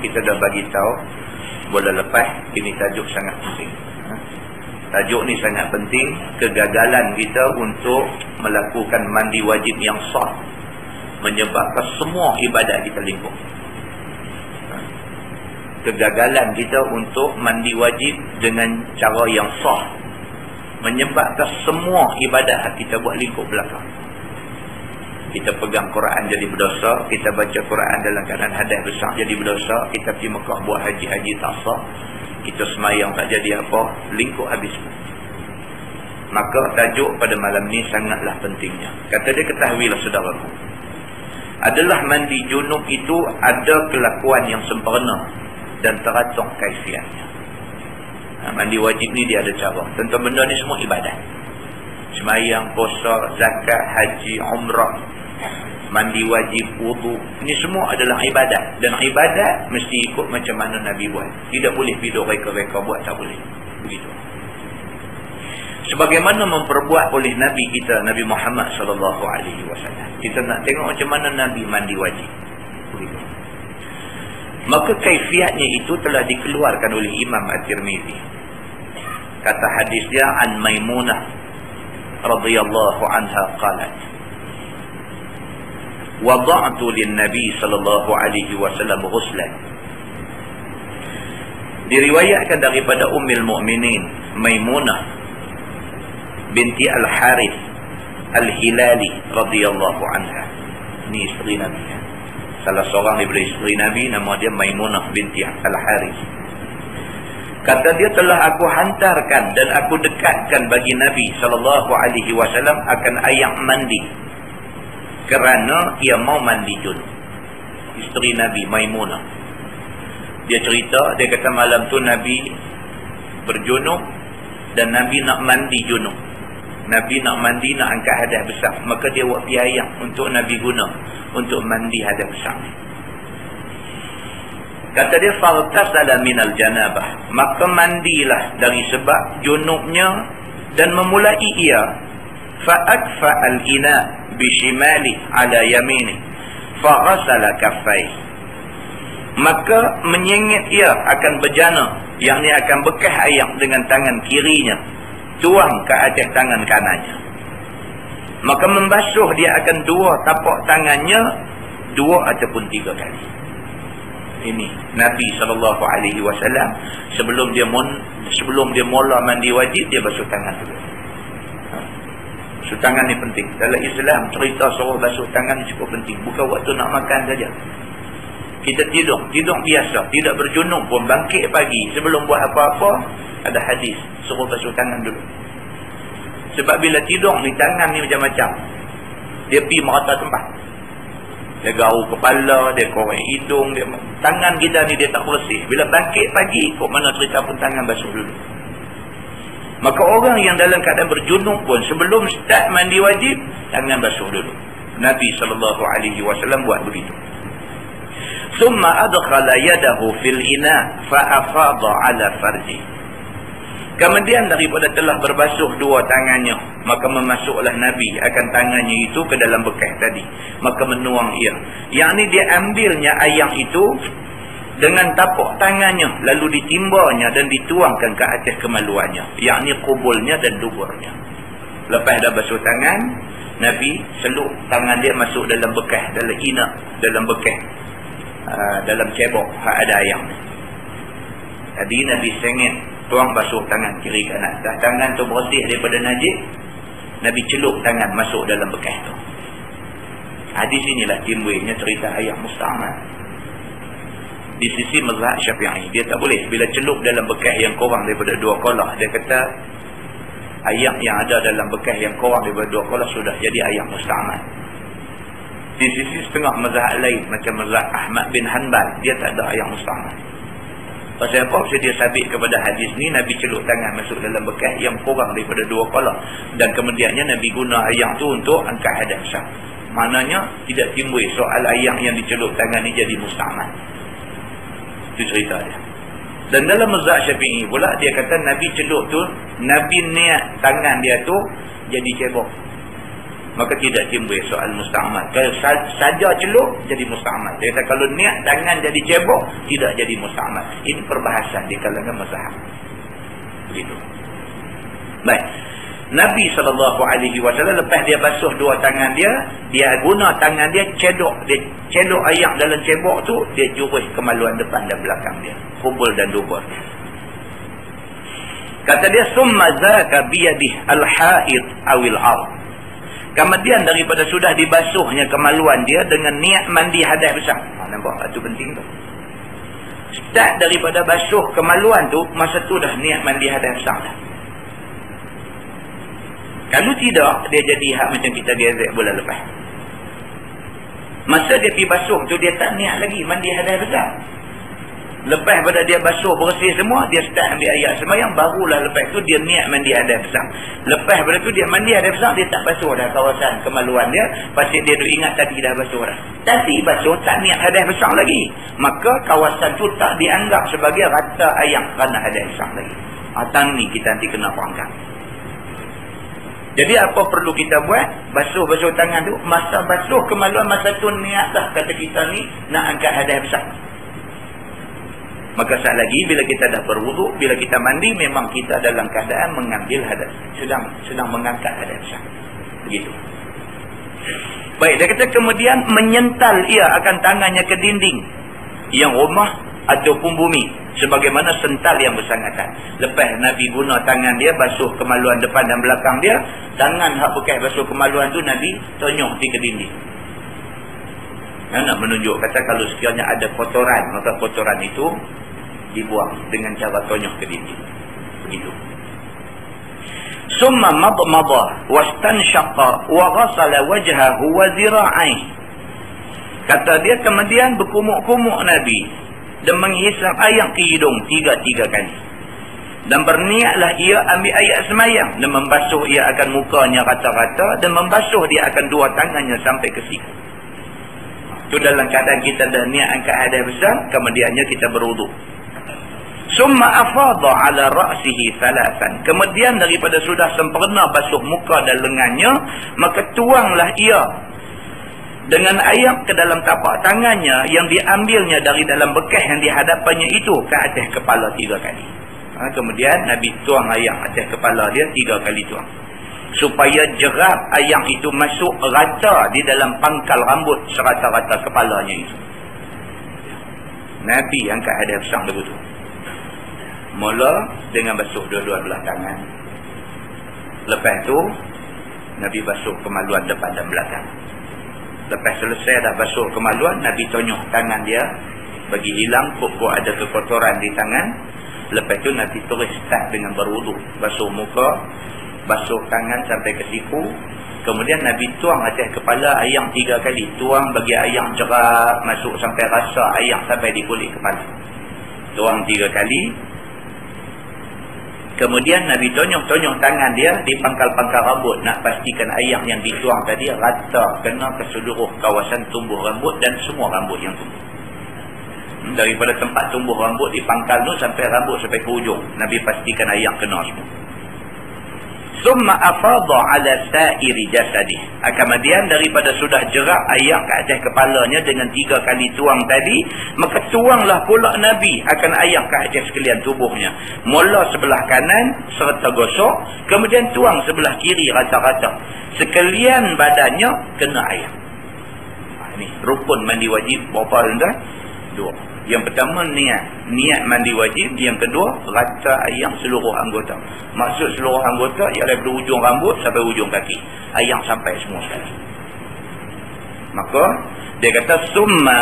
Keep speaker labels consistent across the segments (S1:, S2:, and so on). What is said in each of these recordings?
S1: kita dah bagi tahu bulan lepas. Ini tajuk sangat penting. Tajuk ni sangat penting. Kegagalan kita untuk melakukan mandi wajib yang sah menyebabkan semua ibadat kita lingkup. Kegagalan kita untuk mandi wajib dengan cara yang sah menyebabkan semua ibadat kita buat lingkup belakang. Kita pegang Quran jadi berdosa, kita baca Quran dalam keadaan hadas besar jadi berdosa, kita pergi Mekah buat haji tak sah, kita semayang tak jadi apa, lingkup habis. Maka tajuk pada malam ni sangatlah pentingnya. Kata dia, ketahuilah saudaraku, adalah mandi junub itu ada kelakuan yang sempurna dan teratur kaifiatnya. Mandi wajib ni dia ada cara. Tentu benda ni semua ibadat. Semayang, puasa, zakat, haji, umrah, mandi wajib, wudu, ini semua adalah ibadat. Dan ibadat mesti ikut macam mana Nabi buat. Tidak boleh video reka-reka buat, tak boleh. Begitu. Sebagaimana memperbuat oleh Nabi kita, Nabi Muhammad SAW. Kita nak tengok macam mana Nabi mandi wajib. Begitu. Maka kaifiatnya itu telah dikeluarkan oleh Imam At-Tirmizi. Kata hadis dia, an Maimunah radhiyallahu anha qalat, wada'tu lin-nabi sallallahu alaihi wasallam ghuslan. Diriwayatkan daripada Ummul Mukminin Maimunah binti Al-Harith Al-Hilali radhiyallahu anha. Ini isteri Nabi. Salah seorang daripada isteri Nabi, nama dia Maimunah binti Al-Harith. Kata dia, telah aku hantarkan dan aku dekatkan bagi Nabi SAW akan ayak mandi, kerana ia mau mandi junub. Isteri Nabi Maimunah, dia cerita, dia kata malam tu Nabi berjunub dan Nabi nak mandi junub. Nabi nak mandi, nak angkat hadas besar, maka dia buat piayak untuk Nabi guna untuk mandi hadas besar. Kata dia, fartasala minal janabah, maka mandilah dari sebab junubnya dan memulai ia, fa'akfa al-ina bishimali ala yamini faghasala kaffai, maka menyengit ia akan bejana, yakni akan bekas air dengan tangan kirinya, tuang ke atas tangan kanannya, maka membasuh dia akan dua tapak tangannya 2 ataupun 3 kali. Ini Nabi SAW sebelum dia mula mandi wajib, dia basuh tangan dulu. Basuh tangan ni penting. Dalam Islam cerita suruh basuh tangan ni cukup penting. Bukan waktu nak makan saja. Kita tidur biasa, tidak berjunub pun, bangkit pagi sebelum buat apa-apa, ada hadis suruh basuh tangan dulu. Sebab bila tidur ni, tangan ni macam-macam, dia pergi merata tempat. Dia gaul kepala, dia korek hidung, tangan kita ni dia tak bersih. Bila bangkit pagi, kok mana cerita pun tangan basuh dulu. Maka orang yang dalam keadaan berjunub pun, sebelum start mandi wajib, tangan basuh dulu. Nabi SAW buat begitu. Summa adkhala yadahu fil ina fa'afadha ala farji. Kemudian daripada telah berbasuh 2 tangannya, maka memasuklah Nabi akan tangannya itu ke dalam bekas tadi, maka menuang ia, yakni dia ambilnya air itu dengan tapak tangannya, lalu ditimbanya dan dituangkan ke atas kemaluannya, yakni kubulnya dan duburnya. Lepas dah basuh tangan, Nabi seluk tangan dia masuk dalam bekas, dalam ina, dalam bekas, dalam cebok ada air. Tadi Nabi sengit, tuang basuh tangan kiri kanan. Dah tangan tu bersih daripada najis, Nabi celup tangan masuk dalam bekas tu. Hadis inilah timbulnya cerita ayat musta'mal. Di sisi mazhab Syafi'i, dia tak boleh bila celup dalam bekas yang kurang daripada 2 kolah. Dia kata ayat yang ada dalam bekas yang kurang daripada 2 kolah sudah jadi ayat musta'mal. Di sisi setengah mazhab lain, macam mazhab Ahmad bin Hanbal, dia tak ada ayat musta'mal. Pasal apa? Pasal dia sabit kepada hadis ni, Nabi celup tangan masuk dalam bekas yang kurang daripada 2 kolah, dan kemudiannya Nabi guna ayam tu untuk angkat hadas besar. Maknanya tidak timbul soal ayam yang dicelup tangan ni jadi musta'mal. Itu cerita dia. Dan dalam mazhab Syafi'i pula, dia kata Nabi celup tu, Nabi niat tangan dia tu jadi cebok. maka tidak timbul soal musta'mal. Kalau saja celup jadi musta'mal. Dia kata kalau niat tangan jadi cebok tidak jadi musta'mal. Ini perbahasan di kalangan mazhab. Begitu. Baik. Nabi SAW lepas dia basuh dua tangan dia, dia guna tangan dia cedok ayak dalam cebok tu, dia jurus kemaluan depan dan belakang dia, kubul dan dubur. Kata dia summa zaka biyadih al-haid awil ard. Kemudian daripada sudah dibasuhnya kemaluan dia dengan niat mandi hadas besar. Nampak itu penting tu. Start daripada basuh kemaluan tu, masa tu dah niat mandi hadas besar dah. Kalau tidak, dia jadi hak macam kita gezek bulan lepas. Masa dia pergi basuh tu, dia tak niat lagi mandi hadas besar. Lepas pada dia basuh bersih semua, dia start ambil ayat sembahyang, barulah lepas tu dia niat mandi hadas besar. Lepas pada tu dia mandi hadas besar, dia tak basuh dah kawasan kemaluan dia. Pasal dia tu ingat tadi dah basuh dah. Tapi basuh tak niat hadas besar lagi. Maka kawasan tu tak dianggap sebagai rata ayat kerana hadas besar lagi. Atang ni kita nanti kena perangkat. Jadi apa perlu kita buat? Basuh-basuh tangan tu. Masa basuh kemaluan, masa tu niat dah kata kita ni nak angkat hadas besar. Maka saat lagi bila kita dah berwuduk, bila kita mandi, memang kita dalam keadaan mengambil hadas. Sedang mengangkat hadas besar. Begitu. Baik, dia kata kemudian menyental ia akan tangannya ke dinding yang rumah ataupun bumi. Sebagaimana sental yang bersangatan. Lepas Nabi guna tangan dia basuh kemaluan depan dan belakang dia, tangan hak bekas basuh kemaluan tu Nabi tonyok di ke dinding. Nak menunjuk kata kalau sekiranya ada kotoran, maka kotoran itu dibuang dengan cara tonyok ke dinding. Begitu. Summa madmada wastanshaqa wa ghasala wajhahu wa zira'ai. Kata dia kemudian berkumuk-kumuk Nabi dan menghisap air ke hidung 3 kali. Dan berniatlah ia ambil ayat semayang dan membasuh ia akan mukanya rata-rata dan membasuh dia akan dua tangannya sampai ke siku. Itu dalam keadaan kita dah niat angkat hadas besar, kemudiannya kita berwuduk. Summa afadha ala ra'sihi thalathan. Kemudian daripada sudah sempurna basuh muka dan lengannya, maka tuanglah ia dengan air ke dalam tapak tangannya yang diambilnya dari dalam bekas yang dihadapannya itu ke atas kepala 3 kali. Kemudian Nabi tuang air atas kepala dia 3 kali tuang. Supaya jerap air itu masuk rata di dalam pangkal rambut serata-rata kepalanya itu. Nabi angkat hadas besar begitu. Mula dengan basuh dua-dua belah tangan. Lepas tu Nabi basuh kemaluan depan dan belakang. Lepas selesai dah basuh kemaluan, Nabi tonyok tangan dia bagi hilang pokok ada kekotoran di tangan. Lepas tu Nabi terus start dengan berwuduk, basuh muka, basuh tangan sampai ke siku. Kemudian Nabi tuang atas kepala air 3 kali. Tuang bagi air jerap masuk sampai rasa air sampai di kulit kepala. Tuang 3 kali. Kemudian Nabi tonyok-tonyok tangan dia di pangkal-pangkal rambut. Nak pastikan air yang dituang tadi rata kena ke seluruh kawasan tumbuh rambut dan semua rambut yang tumbuh. Daripada tempat tumbuh rambut di pangkal tu sampai rambut sampai ke ujung. Nabi pastikan air kena semua. Summa afadha ala sa'iri jasadih. Kemudian daripada sudah jerak air ke atas kepalanya dengan 3 kali tuang tadi, maka tuanglah pula Nabi akan air ke atas sekalian tubuhnya. Mula sebelah kanan serta gosok, kemudian tuang sebelah kiri rata-rata. Sekalian badannya kena air. Ini rukun mandi wajib berapa tuan-tuan? 2. Yang pertama niat mandi wajib. Yang kedua rata air seluruh anggota. Maksud seluruh anggota ialah dari ujung rambut sampai ujung kaki, air sampai semua sekali. Maka dia kata summa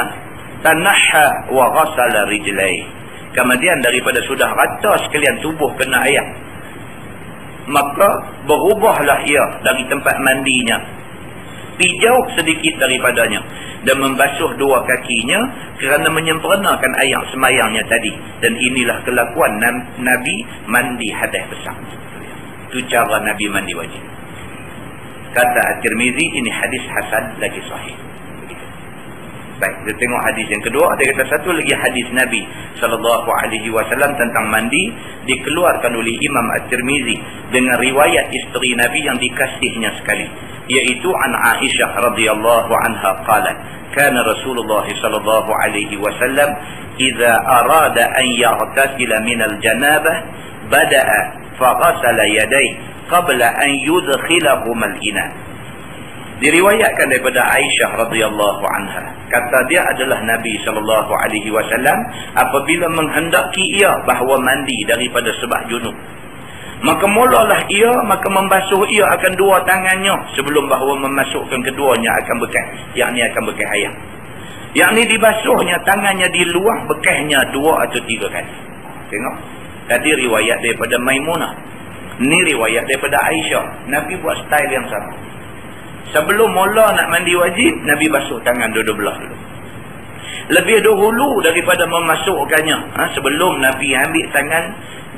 S1: tanaha wa ghasala rijlai. Kemudian daripada sudah rata sekalian tubuh kena air, maka berubahlah ia dari tempat mandinya, pijau sedikit daripadanya dan membasuh 2 kakinya kerana menyempurnakan air semayangnya tadi. Dan inilah kelakuan Nabi mandi hadas besar. Itu cara Nabi mandi wajib. Kata At-Tirmizi, ini hadis hasan lagi sahih. Baik, kita tengok hadis yang kedua. Dia kata satu lagi hadis Nabi SAW tentang mandi dikeluarkan oleh Imam At-Tirmizi dengan riwayat isteri Nabi yang dikasihnya sekali, iaitu an Aisyah radhiyallahu anha qalat kana Rasulullah sallallahu alaihi wasallam idza arada an yaghtasila min al-janabah bada'a faghasala yadayhi qabla an yudkhilahuma al-ina. Diriwayatkan daripada Aisyah radhiyallahu anha, kata dia adalah Nabi sallallahu alaihi wasallam apabila menghendaki ia bahawa mandi daripada sebab junub, maka mulalah ia maka membasuh ia akan dua tangannya sebelum bahawa memasukkan keduanya akan bekas, yakni akan bekas air, yakni dibasuhnya tangannya di luar bekasnya 2 atau 3 kali. Tengok, tadi riwayat daripada Maimunah, ni riwayat daripada Aisyah. Nabi buat style yang sama. Sebelum mula nak mandi wajib, Nabi basuh tangan dua-dua belah dulu. Lebih dahulu daripada memasukkannya, sebelum Nabi ambil tangan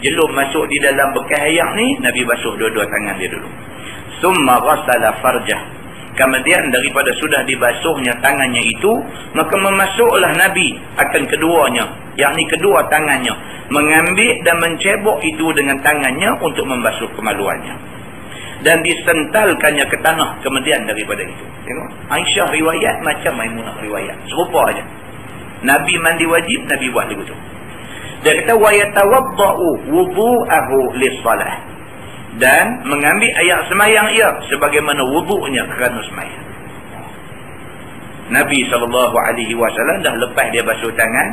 S1: jelum masuk di dalam bekas air ni, Nabi basuh dua-dua tangan dia dulu. Summa ghasala farjah. Kemudian daripada sudah dibasuhnya tangannya itu, maka memasuklah Nabi akan keduanya, yakni kedua tangannya, mengambil dan mencebok itu dengan tangannya untuk membasuh kemaluannya, dan disentalkannya ke tanah kemudian daripada itu. Tengok, Aisyah riwayat macam Maimunah riwayat, serupa aja. Nabi mandi wajib, Nabi buat begitu. Dia kata wa yatawaddau wudu'ahu lis-salah, dan mengambil air semayang ia sebagaimana wudu'nya kerana semayang. Nabi SAW dah lepas dia basuh tangan,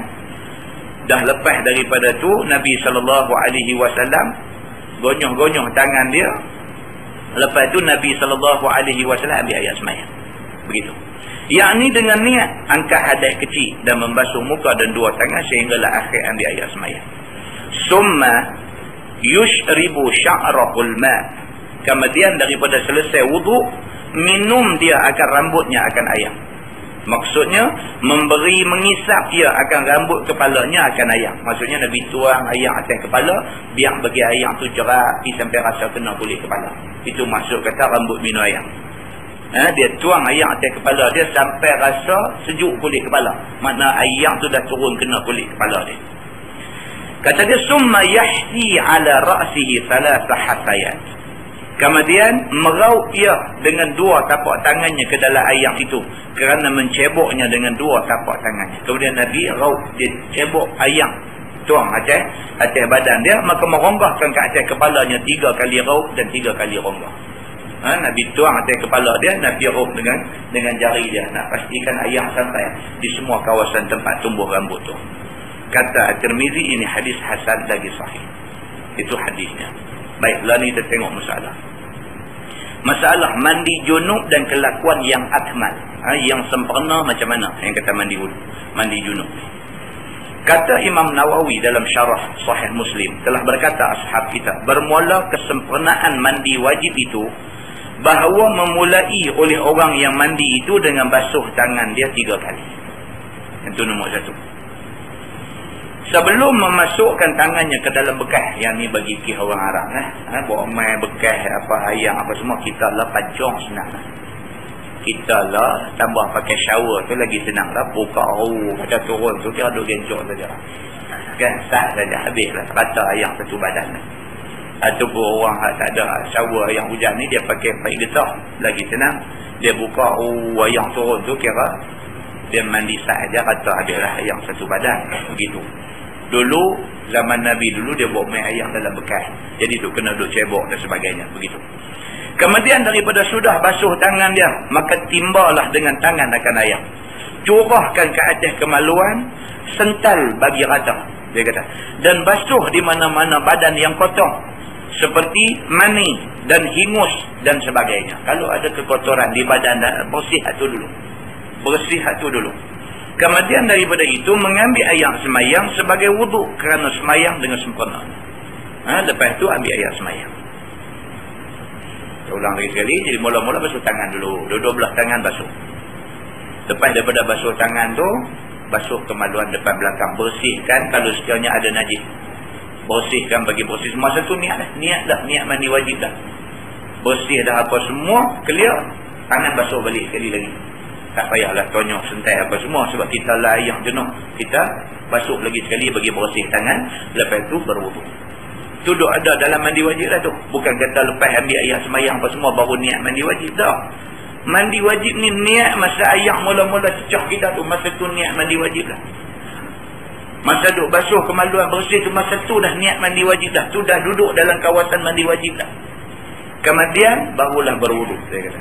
S1: dah lepas daripada tu Nabi SAW gonyong-gonyong tangan dia. Lepas tu Nabi SAW ambil air semayang. Begitu. Yakni dengan niat angkat hadas kecil dan membasuh muka dan dua tangan sehinggalah akhir ambil air semayang. Summa yushribu sya'rahul ma'. Kemudian daripada selesai wuduk, minum dia akan rambutnya akan air. Maksudnya mengisap dia akan rambut kepalanya akan air. Maksudnya Nabi tuang air atas kepala, biar bagi air tu cerak sampai rasa kena kulit kepala. Itu maksud kata rambut minum air. Dia tuang air atas kepala dia sampai rasa sejuk kulit kepala. Makna air tu dah turun kena kulit kepala dia. Kata dia summa yahsi ala ra'sihi thalatha hasayat. Kemudian meraup ia dengan dua tapak tangannya ke dalam air itu kerana menceboknya dengan dua tapak tangannya. Kemudian Nabi raup, dia cebok air, tuang atas badan dia, maka meronggahkan ke atas kepalanya 3 kali raup dan 3 kali ronggah. Nabi tuang atas kepala dia, Nabi raup dengan jari dia, nak pastikan air sampai di semua kawasan tempat tumbuh rambut tu. Kata At-Tirmizi, ini hadis hasan lagi sahih. Itu hadisnya. Baiklah, ni kita tengok masalah. Masalah mandi junub dan kelakuan yang akmal, yang sempurna macam mana yang kata mandi junub. Kata Imam Nawawi dalam syarah Sahih Muslim, telah berkata ashab kita, bermula kesempurnaan mandi wajib itu bahawa memulai oleh orang yang mandi itu dengan basuh tangan dia 3 kali. Itu nombor 1. Sebelum memasukkan tangannya ke dalam bekas, yang ni bagi kira orang Arab bawa main bekas apa ayam apa semua, kita lah pajong senang. Kita lah tambah pakai shower tu lagi senang lah. Buka macam turun tu kira duk gencok saja. Kan sah saja, habis lah rata ayam satu badan. Ataupun orang tak ada shower yang hujan ni, dia pakai paip getah, lagi senang. Dia buka ayam turun tu kira dia mandi sah saja, rata habis lah ayam satu badan. Begitu. Dulu zaman Nabi dulu dia bawa main ayam dalam bekas, jadi tu kena duk cebok dan sebagainya. Begitu. Kemudian daripada sudah basuh tangan dia, maka timbalah dengan tangan akan air, curahkan ke atas kemaluan, sental bagi rata, dia kata, dan basuh di mana-mana badan yang kotor seperti mani dan hingus dan sebagainya. Kalau ada kekotoran di badan, bersih hatu dulu. Kemudian daripada itu mengambil air semayang sebagai wuduk kerana semayang dengan sempurna. Lepas tu ambil air semayang. Saya ulang lagi sekali. Jadi mula-mula basuh tangan dulu. Dua-dua belah tangan basuh. Lepas daripada basuh tangan tu, basuh kemaluan depan belakang. Bersihkan kalau sekiranya ada najis. Bersihkan bagi bersih. Masa tu niat mandi wajib dah. Bersih dah apa semua, clear. Tangan basuh balik sekali lagi. Tak payahlah tonyok, sentai apa semua, sebab kita layak jenuh. Kita basuh lagi sekali bagi bersih tangan. Lepas tu berwuduk. Tu duk ada dalam mandi wajib lah tu. Bukan kata lepas ambil air semayang apa semua baru niat mandi wajib. Tak. Mandi wajib ni niat masa ayak mula-mula cecah kita tu, masa tu niat mandi wajib dah. Masa duk basuh kemaluan bersih tu, masa tu dah niat mandi wajib dah. Tu dah duduk dalam kawasan mandi wajib dah. Kemudian barulah berwuduk, saya kata.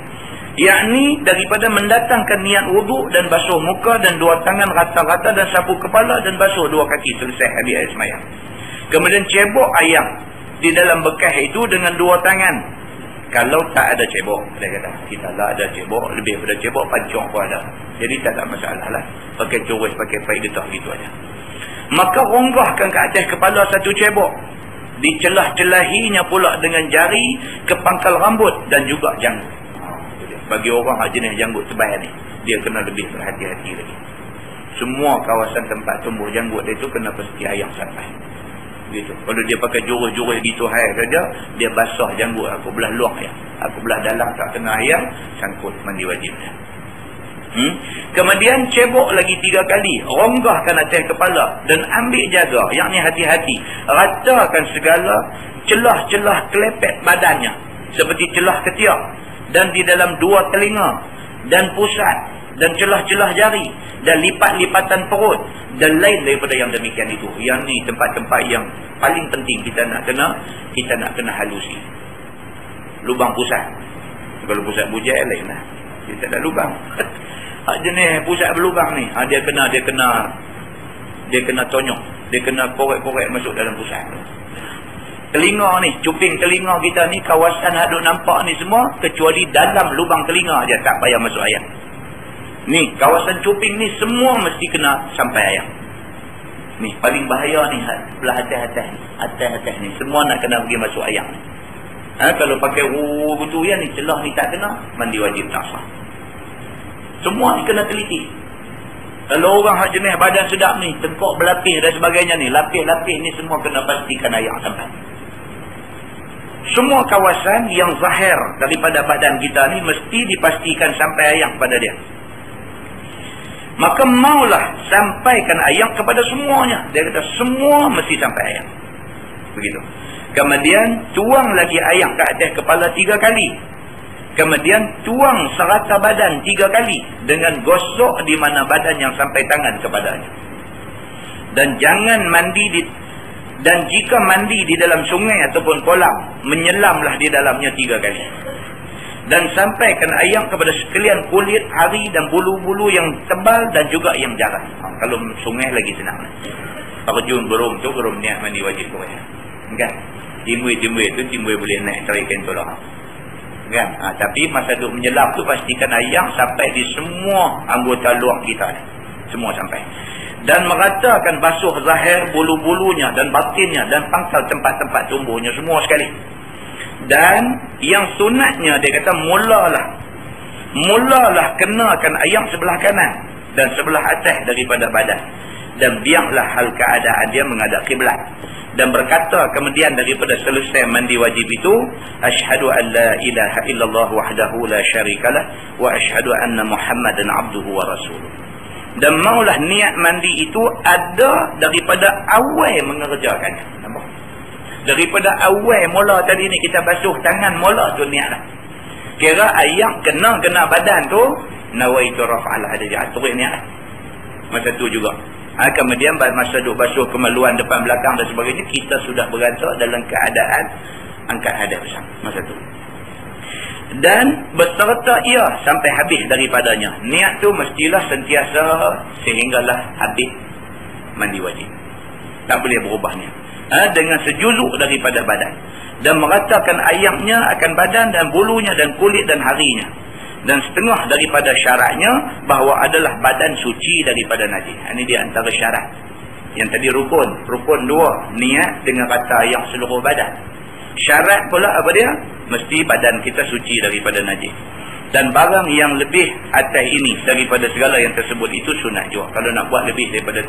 S1: Yakni daripada mendatangkan niat wuduk dan basuh muka dan dua tangan rata-rata dan sapu kepala dan basuh dua kaki, selesai habis air semayang. Kemudian cebok ayam di dalam bekas itu dengan dua tangan. Kalau tak ada cebok, dia kata, kita lah ada cebok, lebih daripada cebok, pancung pun ada. Jadi tak ada masalah lah. Pakai curus, pakai paigetah gitu aja. Maka ronggahkan ke atas kepala satu cebok. Dicelah-celahinya pula dengan jari ke pangkal rambut dan juga janggut. Bagi orang jenis janggut tebal ni, dia kena lebih berhati-hati lagi. Semua kawasan tempat tumbuh janggut dia tu kena pasti ayam sampai. Gitu. Kalau dia pakai jurus-jurus gitu hai saja, dia basah janggut aku belah luar ya. Aku belah dalam tak kena ayam, sangkut mandi wajib dia. Kemudian cebok lagi 3 kali, ronggahkan atas kepala dan ambil jaga, yakni hati-hati, ratakan segala celah-celah kelepek badannya seperti celah ketiak dan di dalam 2 telinga dan pusat dan celah-celah jari dan lipat-lipatan perut dan lain daripada yang demikian itu. Yang ni tempat-tempat yang paling penting kita nak kena halusi. Lubang pusat, kalau pusat bujai lain lah, dia tak ada lubang. Jenis pusat berlubang ni, dia kena tonyok, dia kena korek-korek masuk dalam pusat. Telinga ni, cuping telinga kita ni, kawasan hadut nampak ni semua, kecuali dalam lubang telinga je tak payah masuk air. Ni, kawasan cuping ni semua mesti kena sampai air. Ni, paling bahaya ni, belah atas ni, semua nak kena pergi masuk air. Kalau pakai betul ya ni, celah ni tak kena, mandi wajib tak sah. Semua ni kena teliti. Kalau orang hak jenis badan sedap ni, tengkok berlapis dan sebagainya ni, lapis-lapis ni semua kena pastikan air sampai. Semua kawasan yang zahir daripada badan kita ni mesti dipastikan sampai air pada dia. Maka maulah sampaikan air kepada semuanya. Dia kata semua mesti sampai air. Begitu. Kemudian tuang lagi air ke atas kepala 3 kali. Kemudian tuang serata badan 3 kali dengan gosok di mana badan yang sampai tangan kepadanya. Dan jangan mandi dan jika mandi di dalam sungai ataupun kolam, menyelamlah di dalamnya 3 kali. Dan sampaikan air kepada sekalian kulit, hari dan bulu-bulu yang tebal dan juga yang jarang. Kalau sungai lagi senang. Terjun berum tu, berum niat mandi wajib tu. Kan? Timbul-timbul tu, timbul boleh naik tarikan tolong. Kan? Tapi masa duk menyelam tu pastikan air sampai di semua anggota luar kita ni. Semua sampai. Dan meratakan basuh zahir bulu-bulunya dan batinnya dan pangkal tempat-tempat tumbuhnya semua sekali. Dan yang sunatnya dia kata mulalah kenakan air sebelah kanan dan sebelah atas daripada badan. Dan biarlah hal keadaan dia menghadap kiblat. Dan berkata kemudian daripada selesai mandi wajib itu, asyhadu an la ilaha illallah wahdahu la syarikalah wa asyhadu anna muhammadan abduhu wa rasuluh. Dan maulah niat mandi itu ada daripada awal mengerjakannya. Nampak? Daripada awal mula tadi ni kita basuh tangan mula tu niatlah. Kira air kena badan tu, nawaitu rafa'al hadajat, terus niatlah. Masa tu juga. Kemudian masa duk basuh kemaluan depan belakang dan sebagainya, kita sudah berada dalam keadaan angkat hadas besar masa tu. Dan beserta ia sampai habis daripadanya. Niat tu mestilah sentiasa sehinggalah habis mandi wajib. Tak boleh berubah niat. Dengan sejuluk daripada badan. Dan meratakan airnya akan badan dan bulunya dan kulit dan harinya. Dan setengah daripada syaratnya bahawa adalah badan suci daripada najis. Ini dia antara syarat. Yang tadi rukun 2, niat dengan rata air seluruh badan. Syarat pula apa dia? Mesti badan kita suci daripada najis. Dan barang yang lebih atas ini daripada segala yang tersebut itu sunat juga. Kalau nak buat lebih daripada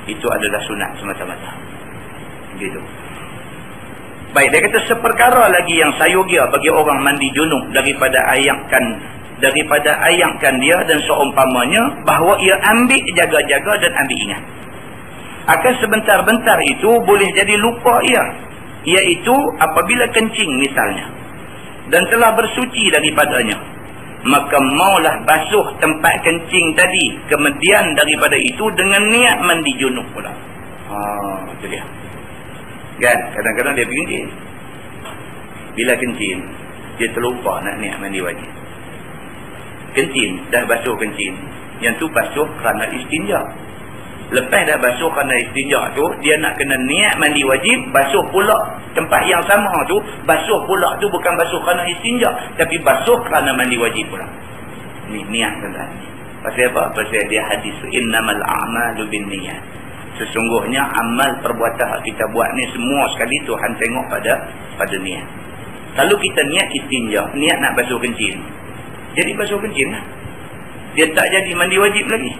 S1: itu adalah sunat semata-mata. Gitu. Baik, dia kata seperkara lagi yang sayogia bagi orang mandi junub daripada ayangkan dia dan seumpamanya bahawa ia ambil jaga-jaga dan ambil ingat. Akan sebentar-bentar itu boleh jadi lupa ia. Iaitu apabila kencing misalnya. Dan telah bersuci daripadanya. maka maulah basuh tempat kencing tadi kemudian daripada itu dengan niat mandi junub pula. Itu dia. Kan kadang-kadang dia kencing, bila kencing dia terlupa nak niat mandi wajib. Kencing dah basuh kencing, yang tu basuh kerana istinja. Lepas dah basuh kerana istinja tu, dia nak kena niat mandi wajib, basuh pula tempat yang sama tu. Basuh pula tu bukan basuh kerana istinja, tapi basuh kerana mandi wajib pula. Ni niat tuan-tuan. Pasal apa? Pasal dia hadis innamal a'malu binniyat. Sesungguhnya amal perbuatan kita buat ni semua sekali Tuhan tengok pada niat. Kalau kita niat istinja, niat nak basuh kencing, jadi basuh kencing lah. Dia tak jadi mandi wajib lagi.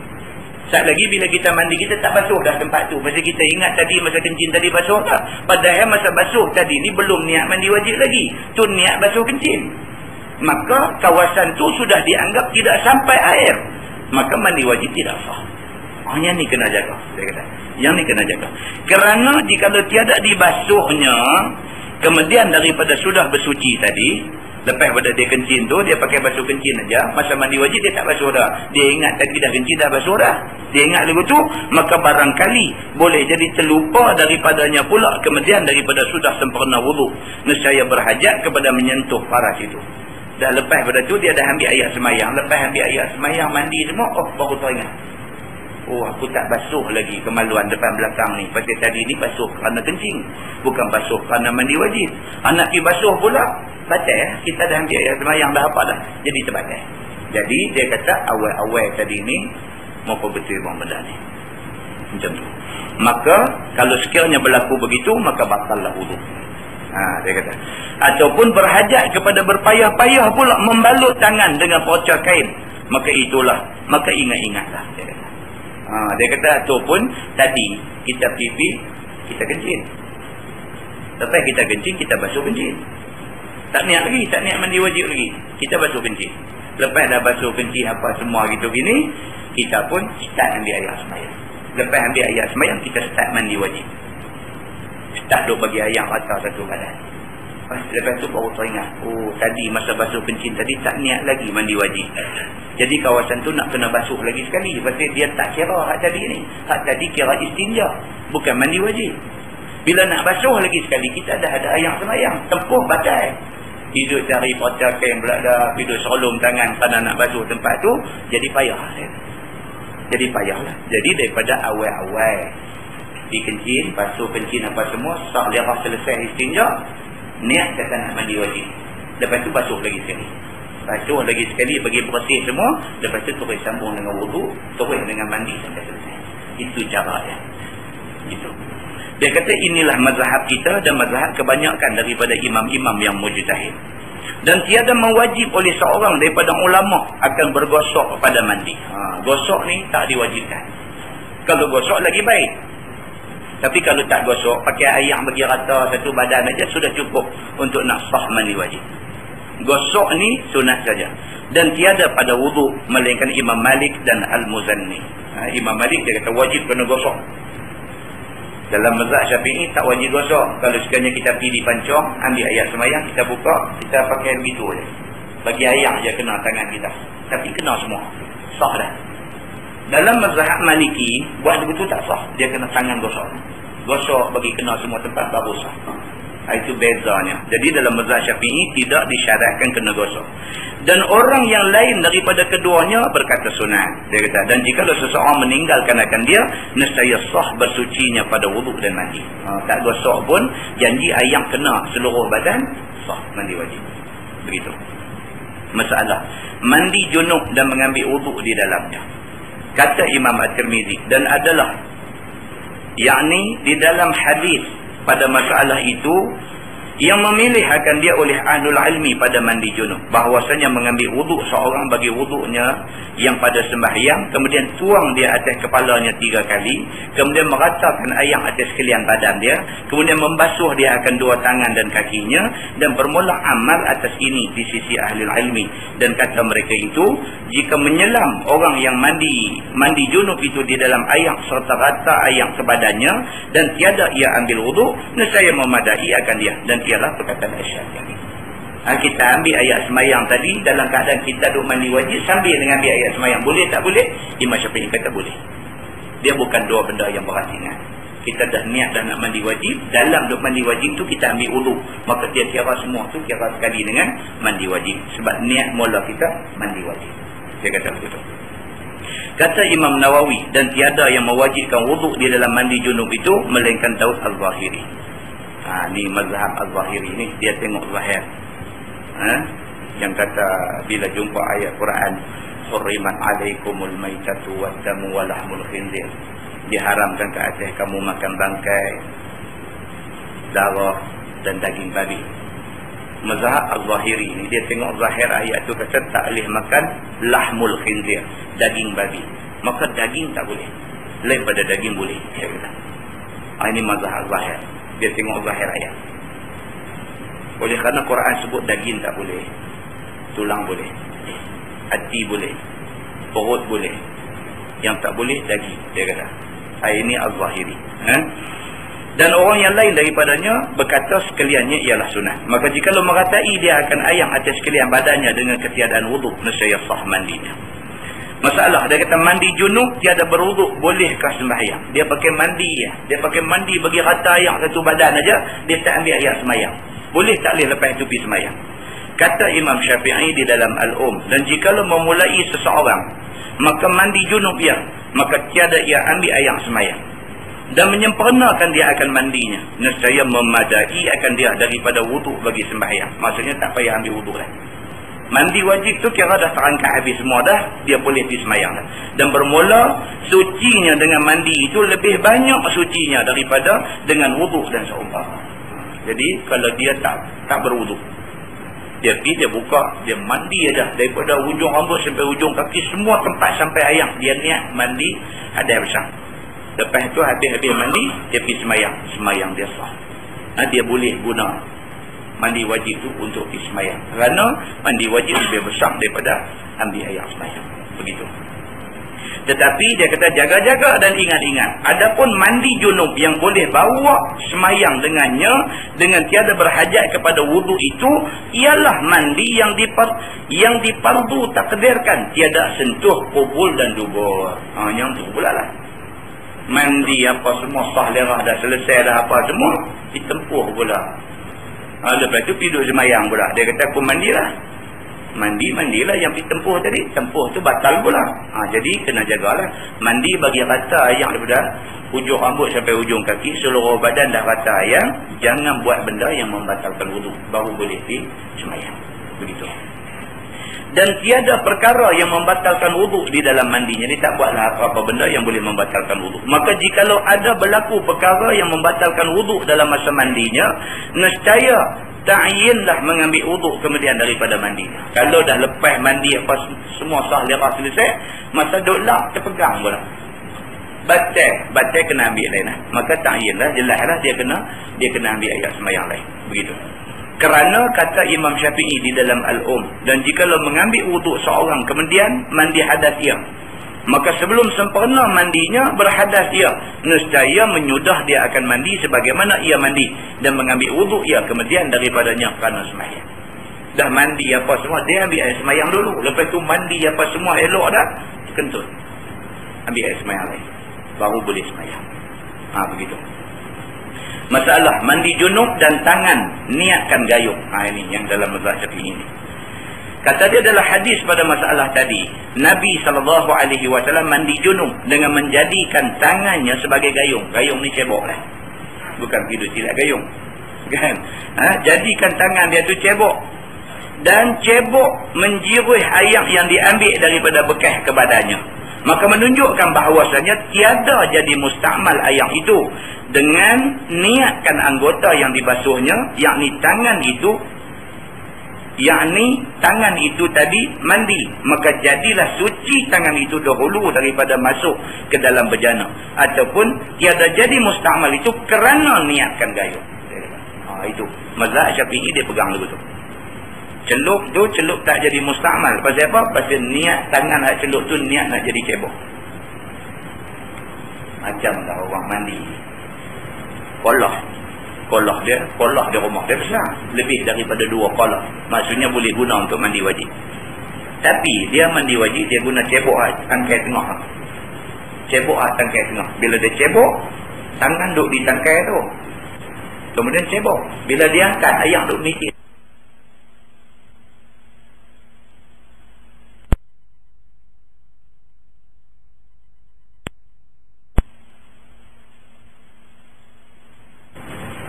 S1: Saat lagi bila kita mandi, kita tak basuh dah tempat tu. Masa kita ingat tadi masa kencing tadi basuh tak. Padahal masa basuh tadi ni belum niat mandi wajib lagi. Tu niat basuh kencing. Maka kawasan tu sudah dianggap tidak sampai air. Maka mandi wajib tidak sah. Yang ni kena jaga. Saya kata. Yang ni kena jaga. Kerana jika tiada dibasuhnya, kemudian daripada sudah bersuci tadi, lepas pada dia kencing tu, dia pakai basuh kencing aja. Masa mandi wajib dia tak basuh dah. Dia ingat tadi dah kencing dah basuh dah. Dia ingat lagu tu, maka barangkali boleh jadi terlupa daripadanya pula. Kemudian daripada sudah sempurna wudu, nescaya berhajat kepada menyentuh paras itu. Dah lepas pada tu dia dah ambil ayat semayang. Lepas ambil ayat semayang, mandi semua, baru teringat. Aku tak basuh lagi kemaluan depan belakang ni. Pasal tadi ni basuh kerana kencing, bukan basuh kerana mandi wajib. Anak pergi basuh pula, batal. Kita dah ambil ayat semayang dah apa dah. Jadi terbatal. Jadi dia kata awal-awal tadi ni apa betul bang benda ni. Macam tu. Maka kalau sekiranya berlaku begitu, maka batallah wudu. Dia kata. Ataupun berhajat kepada berpayah-payah pula membalut tangan dengan porca kain. Maka ingat-ingatlah. Dia kata. Dia kata ataupun tadi kita pipi, kita kencing. Lepas kita kencing, kita basuh kencing. Tak niat lagi, tak niat mandi wajib lagi. Kita basuh kencing. Lepas dah basuh kencing apa semua gitu gini, kita pun start ambil ayat semayang. Lepas ambil ayat semayang, kita start mandi wajib. Start duk bagi ayat rata satu badan. Lepas tu baru teringat, tadi masa basuh kencing tadi tak niat lagi mandi wajib. Jadi kawasan tu nak kena basuh lagi sekali. Pasal dia tak kira hak tadi ni. Hak tadi kira istinja, bukan mandi wajib. Bila nak basuh lagi sekali, kita dah ada ayat semayang. Tempuh batal. Hidup cari porca kain pula dah, hidup serolong tangan kerana nak basuh tempat tu, jadi payah. Jadi payahlah. Jadi daripada awal-awal dikencing, basuh kencing apa semua, sah lerah selesai istinja, niat kata nak mandi wajib. Lepas tu basuh lagi sekali. Basuh lagi sekali bagi bersih semua. Lepas tu terus sambung dengan wudu, terus dengan mandi sampai selesai. Itu cara dia. Gitu. Dia kata inilah mazhab kita dan mazhab kebanyakan daripada imam-imam yang mujtahid. Dan tiada mewajib oleh seorang daripada ulama akan bergosok pada mandi. Gosok ni tak diwajibkan. Kalau gosok lagi baik. Tapi kalau tak gosok, pakai air bagi rata satu badan aja sudah cukup untuk nak sah mandi wajib. Gosok ni sunat saja. Dan tiada pada wudu melainkan Imam Malik dan Al-Muzanni. Imam Malik dia kata wajib kena gosok. Dalam mazhab Syafi'i tak wajib gosok. Kalau sekiranya kita pergi di pancong, ambil ayat semayang, kita buka, kita pakai begitu je. Bagi air je kena tangan kita. Tapi kena semua. Sah dah. Dalam mazhab Maliki, buat begitu tak sah. Dia kena tangan gosok. Gosok bagi kena semua tempat baru sah. Itu bezanya. Jadi dalam mazhab Syafi'i tidak disyaratkan kena gosok. Dan orang yang lain daripada keduanya berkata sunat. Dia kata, dan jika seseorang meninggalkan akan dia, nescaya sah bersucinya pada wuduk dan mandi. Tak gosok pun, janji ayam kena seluruh badan, sah mandi wajib. Begitu. Masalah. Mandi junub dan mengambil wuduk di dalamnya. Kata Imam At-Tirmizi, dan adalah yakni di dalam hadis pada masalah itu yang memilih akan dia oleh ahlul ilmi pada mandi junub, bahawasanya mengambil wuduk seorang bagi wuduknya yang pada sembahyang, kemudian tuang dia atas kepalanya 3 kali, kemudian meratakan air atas sekalian badan dia, kemudian membasuh dia akan 2 tangan dan kakinya, dan bermula amal atas ini di sisi ahlul ilmi. Dan kata mereka itu, jika menyelam orang yang mandi junub itu di dalam air serta rata air kebadannya dan tiada ia ambil wuduk, nescaya memadai akan dia. Dan ialah perkataan Asy-Syafi'i. Kita ambil ayat semayang tadi dalam keadaan kita duk mandi wajib sambil dengan ambil ayat semayang. Boleh tak boleh? Imam Syafi'i kata boleh. Dia bukan dua benda yang berasingan. Kita dah niat dah nak mandi wajib. Dalam duk mandi wajib tu kita ambil wudu. Maka dia kira semua tu kira sekali dengan mandi wajib. Sebab niat mula kita mandi wajib. Dia kata begitu. Kata Imam Nawawi, dan tiada yang mewajibkan wudu di dalam mandi junub itu melainkan Daud Al-Zahiri. Ni mazhab Al-Zahiri ni, dia tengok zahir. Yang kata bila jumpa ayat Quran, hurrimat alaikumul maitatu waddamu walahmul khinzir, diharamkan ke atas kamu makan bangkai, darah dan daging babi. Mazhab Al-Zahiri ni dia tengok zahir ayat tu kata tak boleh makan lahmul khinzir, daging babi. Maka daging tak boleh. Lain pada daging boleh. Ini mazhab Al-Zahir. Dia tengok zahir ayat. Oleh kerana Quran sebut daging tak boleh. Tulang boleh. Hati boleh. Perut boleh. Yang tak boleh daging. Dia kata. Ini Al-Zahiri. Dan orang yang lain daripadanya berkata sekaliannya ialah sunat. Maka jika lo meratai dia akan ayam atas sekalian badannya dengan ketiadaan wuduk, nescaya sah mandinya. Masalah, dia kata mandi junub tiada berwuduk, bolehkah sembahyang? Dia pakai mandi ya. Dia pakai mandi bagi rata ayam satu badan aja, dia tak ambil ayat sembahyang. Boleh tak boleh lepas itu pergi sembahyang? Kata Imam Syafi'i di dalam Al-Um, dan jika lo memulai seseorang maka mandi junub ia, maka tiada ia ambil ayat sembahyang dan menyempurnakan dia akan mandinya, nescaya memadai akan dia daripada wuduk bagi sembahyang. Maksudnya tak payah ambil wuduk lah. Mandi wajib tu kira dah terangkat habis semua dah, dia boleh pergi sembahyang dah. Dan bermula sucinya dengan mandi itu lebih banyak sucinya daripada dengan wuduk dan seumpama. Jadi kalau dia tak berwuduk, dia pergi, dia buka, dia mandi aja daripada hujung rambut sampai hujung kaki, semua tempat sampai ayam dia niat mandi ada besar. Lepas tu habis mandi, dia pergi semayang dia sah. Dia boleh guna mandi wajib tu untuk pergi semayang. Kerana mandi wajib lebih besar daripada ambil ayat semayang. Begitu. Tetapi dia kata jaga-jaga dan ingat-ingat. Adapun mandi junub yang boleh bawa semayang dengannya, dengan tiada berhajat kepada wuduk itu, ialah mandi yang dipardu takdirkan, tiada sentuh kubul dan dubur. Yang tu pula lah. Mandi apa semua sah lerah dah selesai dah apa semua ditempuh pula. Lepas tu tidur semayang pula. Dia kata aku mandilah. Mandilah yang ditempuh tadi. Tempuh tu batal pula. Jadi kena jagalah. Mandi bagi rata ayam daripada hujung rambut sampai hujung kaki, seluruh badan dah rata ayam. Jangan buat benda yang membatalkan wuduk, baru boleh pergi semayang. Begitu. Dan tiada perkara yang membatalkan wuduk di dalam mandinya. Dia tak buatlah apa-apa benda yang boleh membatalkan wuduk. Maka jikalau ada berlaku perkara yang membatalkan wuduk dalam masa mandinya, nescaya ta'yinlah mengambil wuduk kemudian daripada mandinya. Kalau dah lepas mandi apa semua sah lerah selesai, masa duduk lap terpegang pula. Batal kena ambil lain lah. Maka ta'yinlah, jelaslah dia kena ambil ayat semayang lain. Begitu. Kerana kata Imam Syafi'i di dalam Al-Um, dan jikalau mengambil wuduk seorang kemudian mandi hadas ia, maka sebelum sempurna mandinya berhadas ia, nescaya menyudah dia akan mandi sebagaimana ia mandi, dan mengambil wuduk ia kemudian daripadanya kerana semayang. Dah mandi apa semua, dia ambil air semayang dulu. Lepas tu mandi apa semua elok dah, kentut, ambil air semayang lain, baru boleh semayang. Begitu. Masalah mandi junub dan tangan niatkan gayung. Ini yang dalam mazhab Syafi'i ini. Kata dia adalah hadis pada masalah tadi. Nabi SAW mandi junub dengan menjadikan tangannya sebagai gayung. Gayung ni cebok lah. Bukan hidup silat gayung. Kan? Jadikan tangan dia tu cebok. Dan cebok menjiruh air yang diambil daripada bekas ke badannya. Maka menunjukkan bahawasanya tiada jadi mustakmal air itu dengan niatkan anggota yang dibasuhnya, yakni tangan itu tadi mandi, maka jadilah suci tangan itu dahulu daripada masuk ke dalam bejana, ataupun tiada jadi mustakmal itu kerana niatkan gayung. Itu mazhab Syafi'i dia pegang dulu tu. Celup tak jadi mustakmal. Pasal apa? Pasal niat tangan nak celup tu niat nak jadi cebok. Macam dah orang mandi kolah kolah dia rumah dia besar. Lebih daripada 2 kolah. Maksudnya boleh guna untuk mandi wajib. Tapi dia mandi wajib, dia guna cebok tangkai tengah. Cebok tangkai tengah. Bila dia cebok, tangan duduk di tangkai tu. Kemudian cebok. Bila dia angkat, ayam duduk mikir.